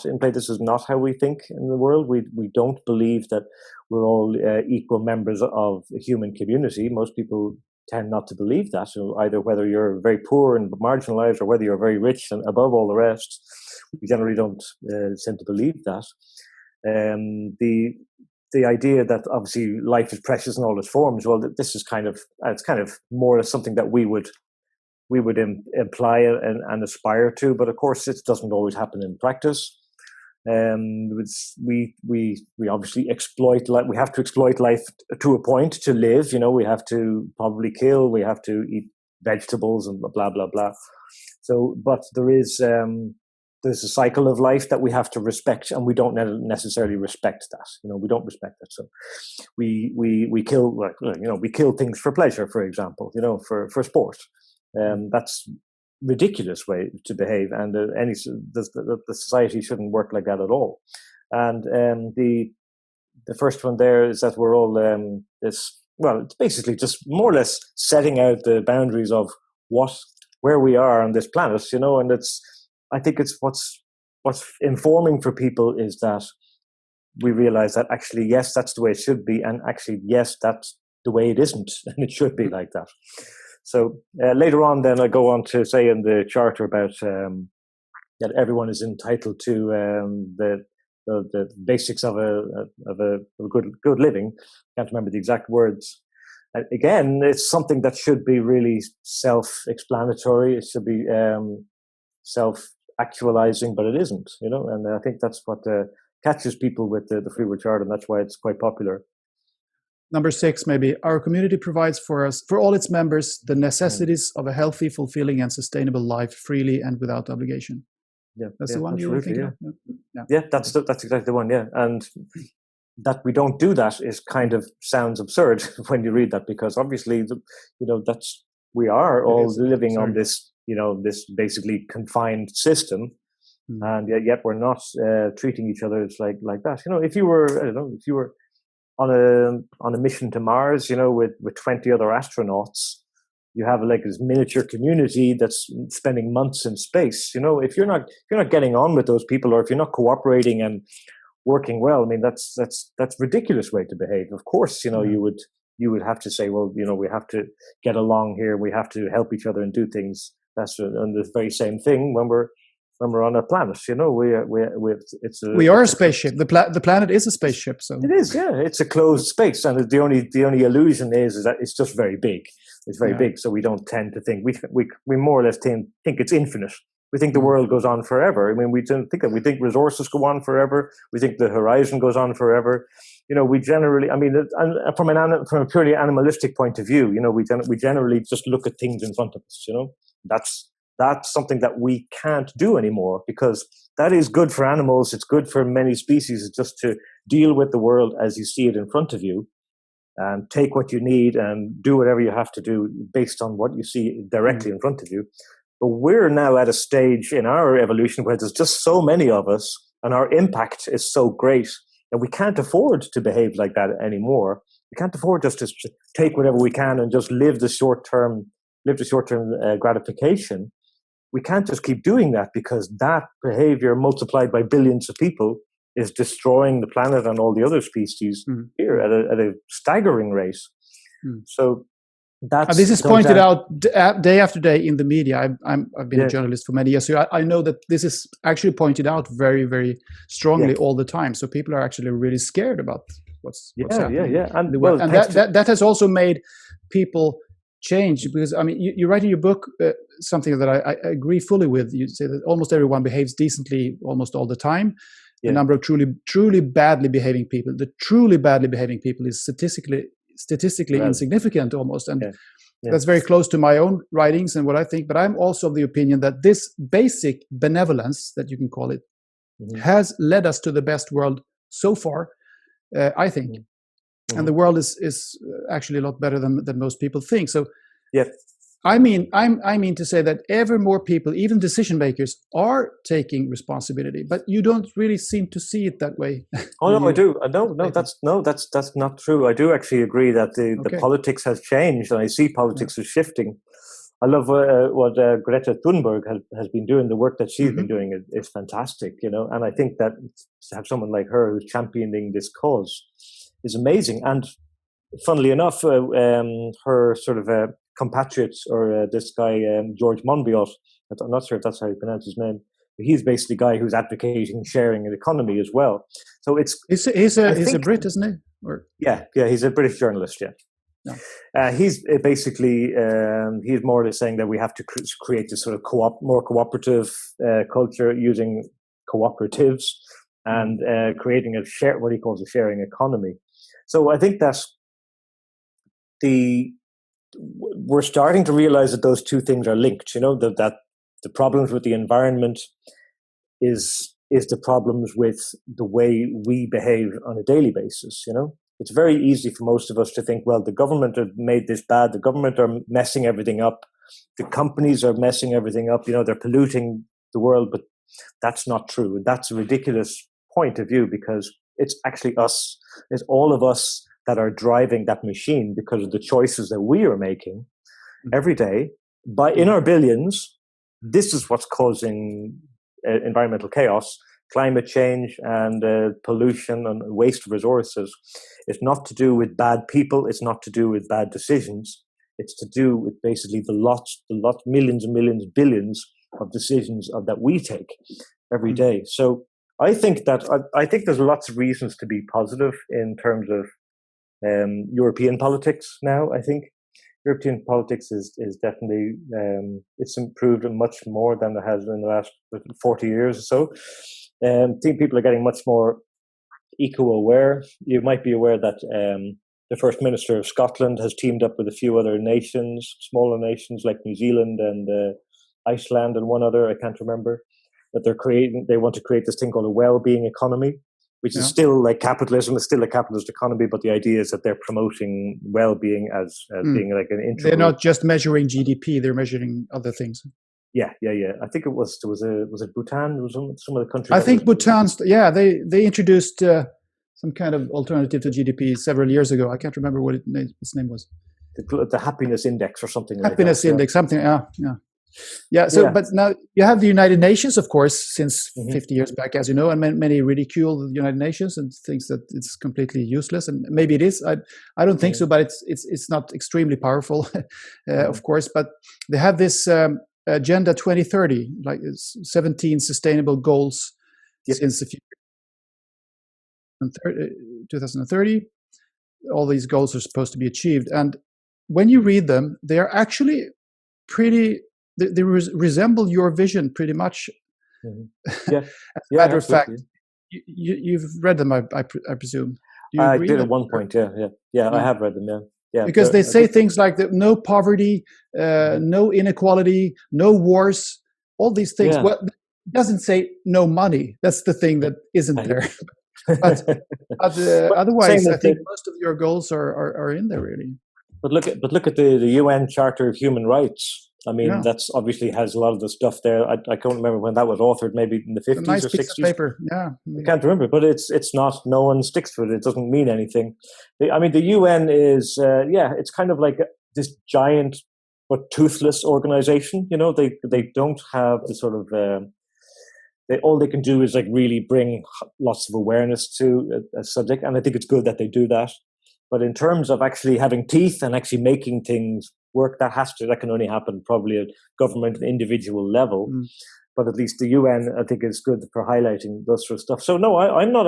in play. This is not how we think in the world. We don't believe that we're all equal members of a human community. Most people tend not to believe that. So either whether you're very poor and marginalized, or whether you're very rich and above all the rest, we generally don't tend to believe that. The idea that obviously life is precious in all its forms. Well, this is it's kind of more as something that we would imply and aspire to, but of course it doesn't always happen in practice. We obviously exploit life. We have to exploit life to a point to live. We have to probably kill. We have to eat vegetables and blah blah blah. So, but there's a cycle of life that we have to respect, and we don't necessarily respect that. We don't respect that. So, we kill. We kill things for pleasure, for example. For sport. That's ridiculous way to behave, and the society shouldn't work like that at all. And the first one there is that we're all it's basically just more or less setting out the boundaries of where we are on this planet, and I think it's what's informing for people is that we realize that actually, yes, that's the way it should be, and actually, yes, that's the way it isn't, and it should be like that. So later on, then I go on to say in the charter about that everyone is entitled to the basics of a good living. Can't remember the exact words. Again, it's something that should be really self-explanatory. It should be self-actualizing, but it isn't. And I think that's what catches people with the Free World Charter, and that's why it's quite popular. Number 6, maybe, our community provides for all its members, the necessities of a healthy, fulfilling, and sustainable life freely and without obligation. Yeah, that's the one you were thinking of? Yeah, that's exactly the one, yeah. And that we don't do that sounds absurd when you read that, because obviously, we are all living on this, this basically confined system, and yet we're not treating each other like that. If you were on a mission to Mars, with 20 other astronauts, you have this miniature community that's spending months in space. If you're not getting on with those people, or if you're not cooperating and working well, I mean, that's ridiculous way to behave. Of course, you would have to say, well, we have to get along here. We have to help each other and do things. That's and the very same thing when we're on a planet. We are a spaceship. The planet is a spaceship. So it is. Yeah, it's a closed space, and the only illusion is that it's just very big. It's very big, so we don't tend to think we more or less think it's infinite. We think the world goes on forever. I mean, we don't think that. We think resources go on forever. We think the horizon goes on forever. We generally, I mean, from a purely animalistic point of view, we generally just look at things in front of us. That's something that we can't do anymore, because that is good for animals. It's good for many species. It's just to deal with the world as you see it in front of you, and take what you need and do whatever you have to do based on what you see directly in front of you. But we're now at a stage in our evolution where there's just so many of us, and our impact is so great that we can't afford to behave like that anymore. We can't afford just to take whatever we can and just live the short-term gratification. We can't just keep doing that, because that behavior multiplied by billions of people is destroying the planet and all the other species here at a staggering rate. So this is pointed out day after day in the media. I've been a journalist for many years, so I know that this is actually pointed out very, very strongly all the time. So people are actually really scared about what's happening. And, that has also made people change, because I mean, you write in your book something that I agree fully with. You say that almost everyone behaves decently almost all the time. The number of truly badly behaving people, the truly badly behaving people, is statistically insignificant almost, and that's very close to my own writings and what I think. But I'm also of the opinion that this basic benevolence, that you can call it, has led us to the best world so far, I think. And the world is actually a lot better than most people think. So I mean to say that ever more people, even decision makers, are taking responsibility, but you don't really seem to see it that way. Oh no, I do. That's not true. I do actually agree that the politics has changed, and I see politics is shifting. I love what Greta Thunberg has been doing. The work that she's been doing is fantastic, and I think that to have someone like her who's championing this cause is amazing. And funnily enough, her sort of compatriots, or this guy George Monbiot, I'm not sure if that's how you pronounce his name, but he's basically a guy who's advocating sharing an economy as well. So he's a Brit, isn't he? Or he's a British journalist. He's basically he's more or less saying that we have to create this sort of more cooperative culture using cooperatives and creating what he calls a sharing economy. So I think that we're starting to realize that those two things are linked. That the problems with the environment is the problems with the way we behave on a daily basis. It's very easy for most of us to think, well, the government have made this bad. The government are messing everything up. The companies are messing everything up. They're polluting the world, but that's not true. That's a ridiculous point of view, because it's actually us. It's all of us that are driving that machine because of the choices that we are making every day. In our billions, this is what's causing environmental chaos, climate change, and pollution and waste of resources. It's not to do with bad people. It's not to do with bad decisions. It's to do with basically the millions and millions, billions of decisions that we take every day. So I think there's lots of reasons to be positive in terms of European politics now. I think European politics is definitely it's improved much more than it has in the last 40 years or so. I think people are getting much more eco-aware. You might be aware that the First Minister of Scotland has teamed up with a few other nations, smaller nations like New Zealand and Iceland and one other, I can't remember, that they want to create this thing called a well-being economy, which is still like capitalism. It's still a capitalist economy, but the idea is that they're promoting well-being as being like an integral. They're not just measuring GDP; they're measuring other things. Yeah. I think was it Bhutan? Was some of the countries? I think Bhutan's. Yeah, they introduced some kind of alternative to GDP several years ago. I can't remember what its name was. The happiness index or something. Happiness index, something. Yeah. So, but now you have the United Nations, of course, since 50 years back, as you know, and many ridicule the United Nations and thinks that it's completely useless, and maybe it is. I don't think so, but it's not extremely powerful, of course. But they have this Agenda 2030, like 17 sustainable goals since the 2030. All these goals are supposed to be achieved, and when you read them, they are actually pretty they resemble your vision pretty much. Mm-hmm. Yeah, As a matter of fact, absolutely. you've read them, I presume. Do you I agree did that? at one point. Yeah. I have read them. Yeah. Because they I say think, things like that, no poverty, no inequality, no wars, all these things. yeah. Well, it doesn't say no money. That's the thing that isn't there. but But otherwise, same I as think most of your goals are in there, really. but look at the UN Charter of Human Rights. I mean, Yeah, that's obviously has a lot of the stuff there. I can't remember when that was authored, maybe in the it's a 50s nice or piece of 60s. paper. Yeah. I can't remember, but it's not. No one sticks to it. It doesn't mean anything. I mean, the UN is it's kind of like this giant but toothless organization. You know, they don't have the sort of all they can do is like really bring lots of awareness to a subject, and I think it's good that they do that. But in terms of actually having teeth and actually making things work, that can only happen probably at government and individual level. Mm. But at least the UN, I think, is good for highlighting those sort of stuff. So no, I'm not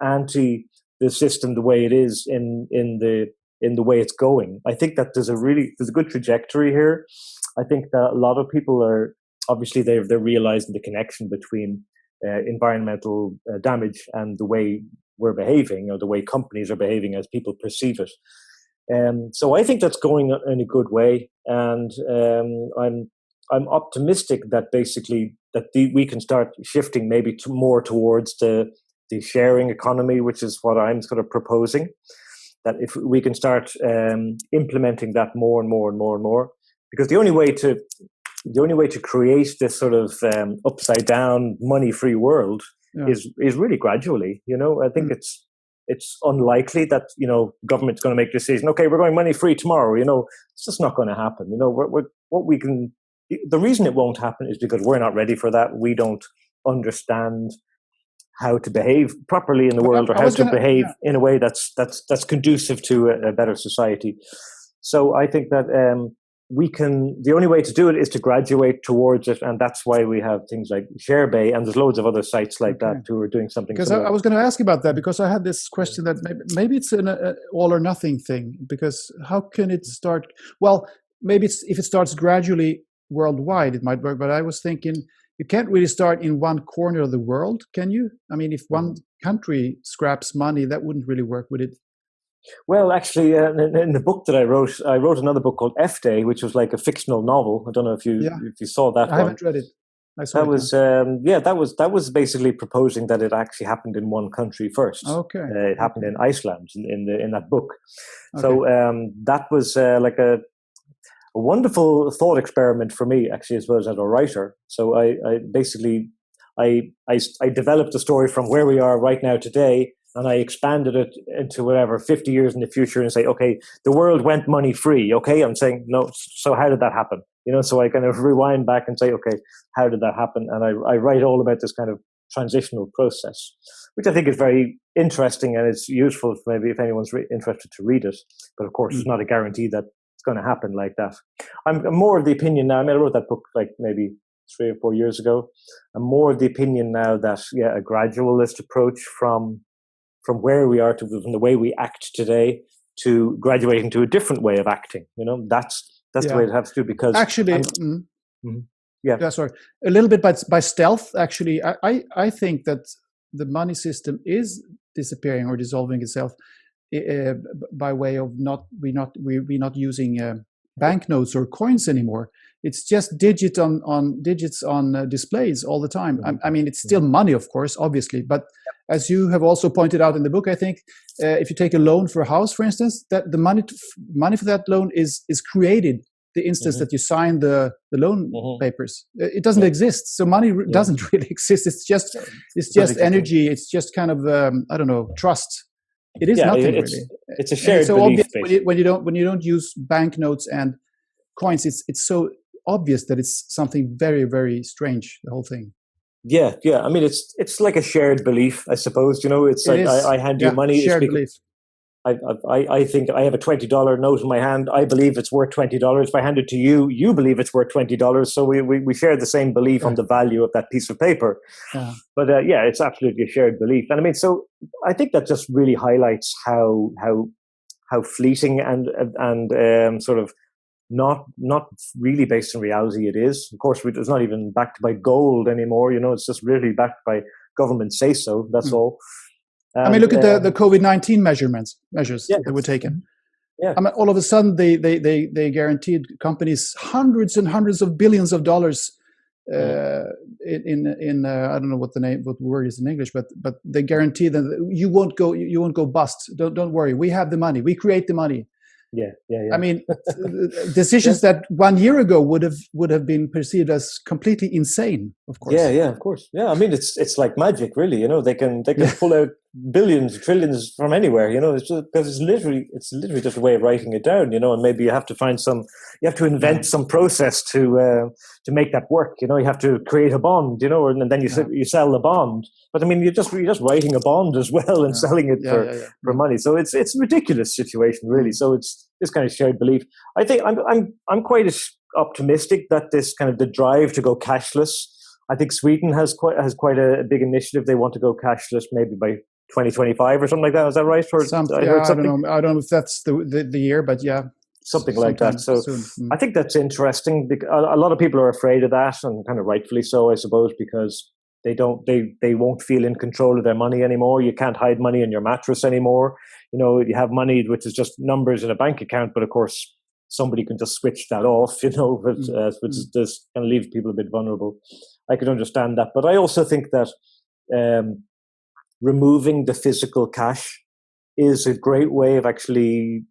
anti the system the way it is in the way it's going. I think that there's a good trajectory here. I think that a lot of people are obviously they're realizing the connection between environmental damage and the way we're behaving, or the way companies are behaving as people perceive it. So I think that's going in a good way, and I'm optimistic that basically we can start shifting maybe more towards the sharing economy, which is what I'm sort of proposing. That if we can start implementing that more and more and more and more, because the only way to create this sort of upside down money free world is really gradually. You know, I think it's unlikely that government's going to make a decision. Okay, we're going money free tomorrow. You know, it's just not going to happen. You know, what we can. The reason it won't happen is because we're not ready for that. We don't understand how to behave properly in the world, or how to behave in a way that's conducive to a better society. So I think that the only way to do it is to graduate towards it, and that's why we have things like ShareBay, and there's loads of other sites like that who are doing something because similar. I was going to ask about that, because I had this question that maybe it's an all or nothing thing, because how can it start? Well, maybe if it starts gradually worldwide, it might work, but I was thinking you can't really start in one corner of the world, can you? I mean, if one country scraps money, that wouldn't really work, would it? Well, actually, in the book that I wrote another book called F Day, which was like a fictional novel. I don't know if you saw that. I haven't read it. I saw that was basically proposing that it actually happened in one country first. Okay, it happened in Iceland in that book. Okay. So that was like a wonderful thought experiment for me, actually, as well as a writer. So I basically developed the story from where we are right now today, and I expanded it into whatever 50 years in the future, and say, okay, the world went money free. Okay, I'm saying no. So how did that happen? You know, so I kind of rewind back and say, okay, how did that happen? And I write all about this kind of transitional process, which I think is very interesting, and it's useful maybe if anyone's interested to read it. But of course, it's not a guarantee that it's going to happen like that. I'm more of the opinion now. I mean, I wrote that book like maybe 3 or 4 years ago. I'm more of the opinion now that a gradualist approach from where we are from the way we act today to graduating to a different way of acting. You know, that's the way it has to, because actually. Sorry, a little bit by stealth. Actually, I think that the money system is disappearing or dissolving itself by way of we're not using banknotes or coins anymore. It's just digits on displays all the time. I mean, it's still money, of course, obviously, but as you have also pointed out in the book, I think if you take a loan for a house, for instance, that the money for that loan is created the instance that you sign the loan papers. It doesn't exist, so money doesn't really exist. It's just energy. It's just kind of I don't know, trust. It is nothing really. It's a shared belief. When you don't use banknotes and coins, it's so obvious that it's something very, very strange. The whole thing. Yeah. I mean, it's like a shared belief, I suppose. You know, it's like I hand you money. Shared belief. I think I have a $20 note in my hand. I believe it's worth $20. If I hand it to you, you believe it's worth $20. So we share the same belief on the value of that piece of paper. Yeah. But it's absolutely a shared belief. And I mean, so I think that just really highlights how fleeting and sort of not really based on reality. It is, of course, it's not even backed by gold anymore. It's just really backed by government say so. That's all. And, I mean, look at the COVID-19 measures that were taken. Yeah. I mean, all of a sudden they guaranteed companies hundreds and hundreds of billions of dollars. In I don't know what the word is in English, but they guarantee that you won't go bust. Don't worry, we have the money, we create the money. Yeah. I mean, decisions that 1 year ago would have been perceived as completely insane. Of course. Yeah, of course. Yeah, I mean, it's like magic, really. They can pull out billions, trillions from anywhere. It's just, because it's literally just a way of writing it down. And maybe you have to invent some process to make that work. You have to create a bond. And then you sell the bond. But I mean, you're just writing a bond as well and selling it for money. So it's a ridiculous situation, really. So it's this kind of shared belief. I think I'm quite optimistic that this kind of the drive to go cashless. I think Sweden has quite a big initiative. They want to go cashless maybe by 2025 or something like that. Is that right? Or I don't know. I don't know if that's the year, but yeah, something like that. So I think that's interesting because a lot of people are afraid of that, and kind of rightfully so, I suppose, because they won't feel in control of their money anymore. You can't hide money in your mattress anymore. You have money which is just numbers in a bank account, but of course somebody can just switch that off. Which just kind of leaves people a bit vulnerable. I could understand that, but I also think that removing the physical cash is a great way of actually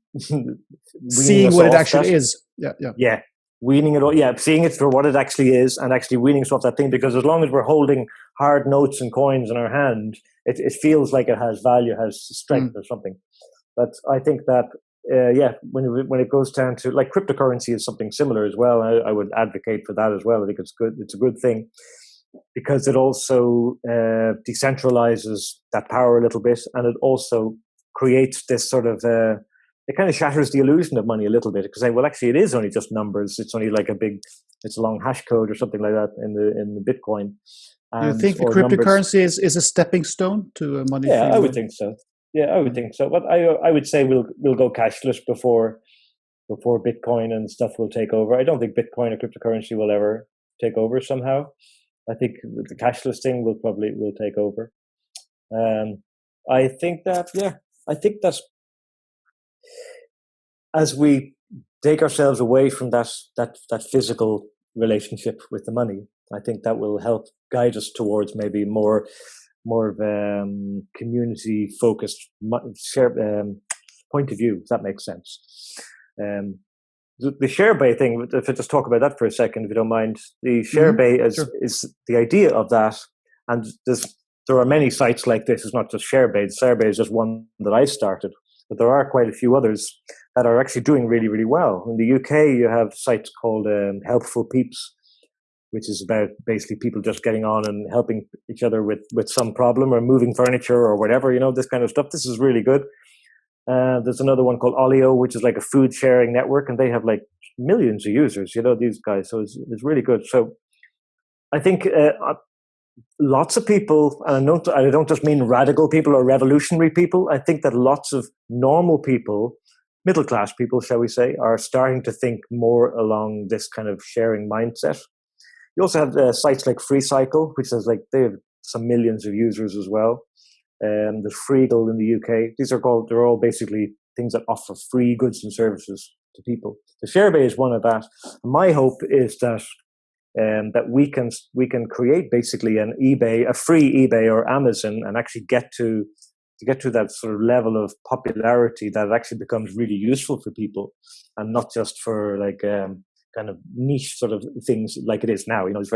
seeing what it actually is. Yeah. Weaning it off. Yeah, seeing it for what it actually is, and actually weaning us off that thing. Because as long as we're holding hard notes and coins in our hand, it feels like it has value, has strength or something. But I think that when it goes down to, like, cryptocurrency is something similar as well. I would advocate for that as well. I think it's good. It's a good thing because it also decentralizes that power a little bit, and it also creates this sort of it kind of shatters the illusion of money a little bit, because actually it is only just numbers. It's only like it's a long hash code or something like that in the Bitcoin. Do you think the cryptocurrency is a stepping stone to money? Yeah, I would think so. Yeah, I would think so. But I would say we'll go cashless before Bitcoin and stuff will take over. I don't think Bitcoin or cryptocurrency will ever take over somehow. I think the cashless thing will take over. I think that's as we take ourselves away from that physical relationship with the money, I think that will help guide us towards maybe more of community focused point of view, if that makes sense. The share bay thing, if I just talk about that for a second, if you don't mind. The share bay is the idea of that, and there are many sites like this. It's not just share bay. Share bay is just one that I started, but there are quite a few others that are actually doing really, really well. In the UK, you have sites called Helpful Peeps, which is about basically people just getting on and helping each other with some problem or moving furniture or whatever, this kind of stuff. This is really good. There's another one called Olio, which is like a food sharing network, and they have like millions of users, these guys. So it's really good. So I think lots of people, and I don't just mean radical people or revolutionary people. I think that lots of normal people, middle class people, shall we say, are starting to think more along this kind of sharing mindset. You also have sites like FreeCycle, which is they have some millions of users as well. There's Freegal in the UK. They're all basically things that offer free goods and services to people. The ShareBay is one of that. My hope is that that we can create basically an eBay, a free eBay or Amazon, and actually get to that sort of level of popularity that it actually becomes really useful for people, and not just for kind of niche sort of things like it is now. There's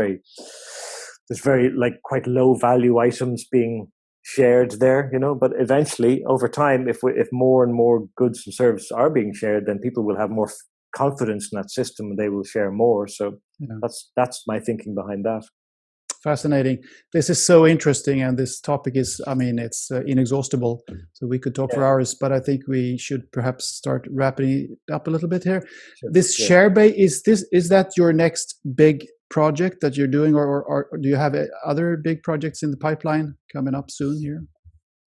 very like quite low value items being shared there, but eventually over time, if more and more goods and services are being shared, then people will have more confidence in that system and they will share more. So that's my thinking behind that. Fascinating. This is so interesting, and this topic is, it's inexhaustible. So we could talk for hours, but I think we should perhaps start wrapping it up a little bit here. Sure. This ShareBay, is that your next big project that you're doing, or do you have other big projects in the pipeline coming up soon here?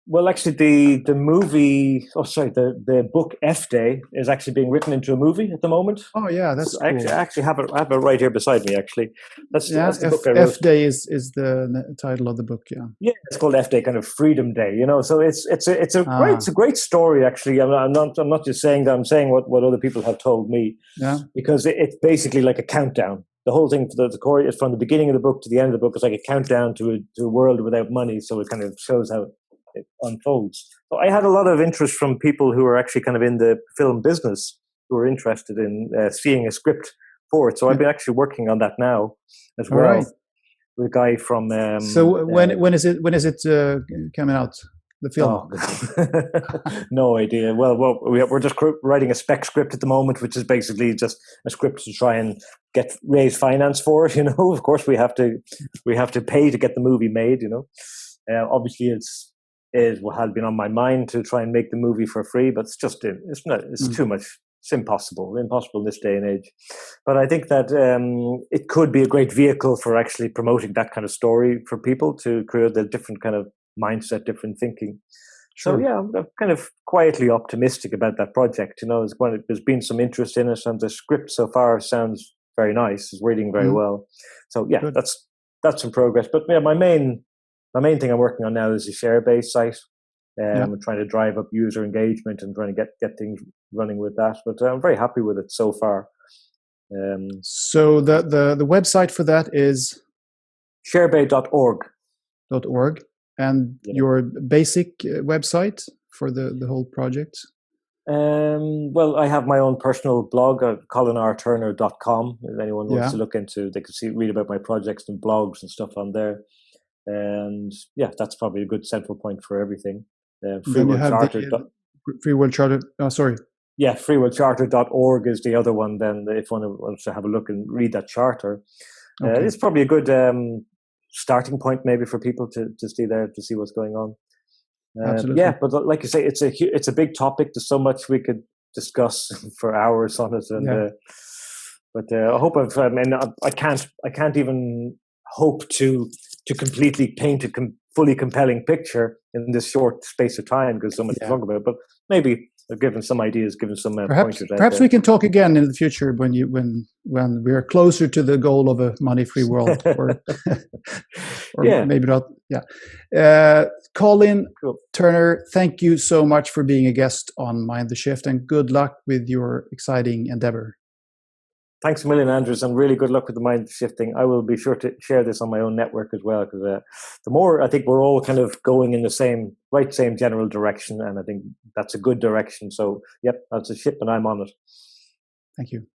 Well, actually, the movie, the book F Day is actually being written into a movie at the moment. Oh yeah, that's So cool. I actually have it right here beside me. Actually, that's the book I wrote. F Day is the title of the book. Yeah. Yeah, it's called F Day, kind of Freedom Day. So it's a great story. Actually, I'm not just saying that. I'm saying what other people have told me. Yeah. Because it's basically like a countdown. The whole thing, the core is from the beginning of the book to the end of the book. It's like a countdown to a world without money. So it kind of shows how it unfolds. So I had a lot of interest from people who are actually kind of in the film business who are interested in seeing a script for it. So I've been actually working on that now as well. Right. With a guy from. So when is it coming out? The film? Oh, no idea. Well, we're just writing a spec script at the moment, which is basically just a script to try and raise finance for it. Of course we have to pay to get the movie made. Obviously is what had been on my mind to try and make the movie for free, but it's too much. It's impossible in this day and age. But I think that it could be a great vehicle for actually promoting that kind of story for people to create a different kind of mindset, different thinking. Sure. So yeah, I'm kind of quietly optimistic about that project. There's been some interest in it, and the script so far sounds very nice. It's reading very well. So yeah, good. That's in progress. But yeah, my main thing I'm working on now is a share-based site. I'm trying to drive up user engagement and trying to get things running with that. But I'm very happy with it so far. So the website for that is sharebay.org. .org. And your basic website for the whole project? Well, I have my own personal blog at colinrturner.com. If anyone wants to look into, they can read about my projects and blogs and stuff on there. And yeah, that's probably a good central point for everything. Freeworldcharter. Oh, sorry. Yeah, freeworldcharter.org is the other one. Then, if one wants to have a look and read that charter, it's probably a good starting point maybe for people to stay there to see what's going on. Absolutely. Yeah, but like you say, it's a big topic. There's so much we could discuss for hours on it, and but I hope I can't even hope to completely paint a fully compelling picture in this short space of time because so much to talk about. But maybe I've given some ideas, given some pointers. Perhaps we can talk again in the future when we're closer to the goal of a money-free world, or maybe not. Yeah, Colin Turner, thank you so much for being a guest on Mind the Shift, and good luck with your exciting endeavor. Thanks a million, Andrews, and really good luck with the mind shifting. I will be sure to share this on my own network as well, because the more I think we're all kind of going in the same general direction, and I think that's a good direction. So, yep, that's a ship, and I'm on it. Thank you.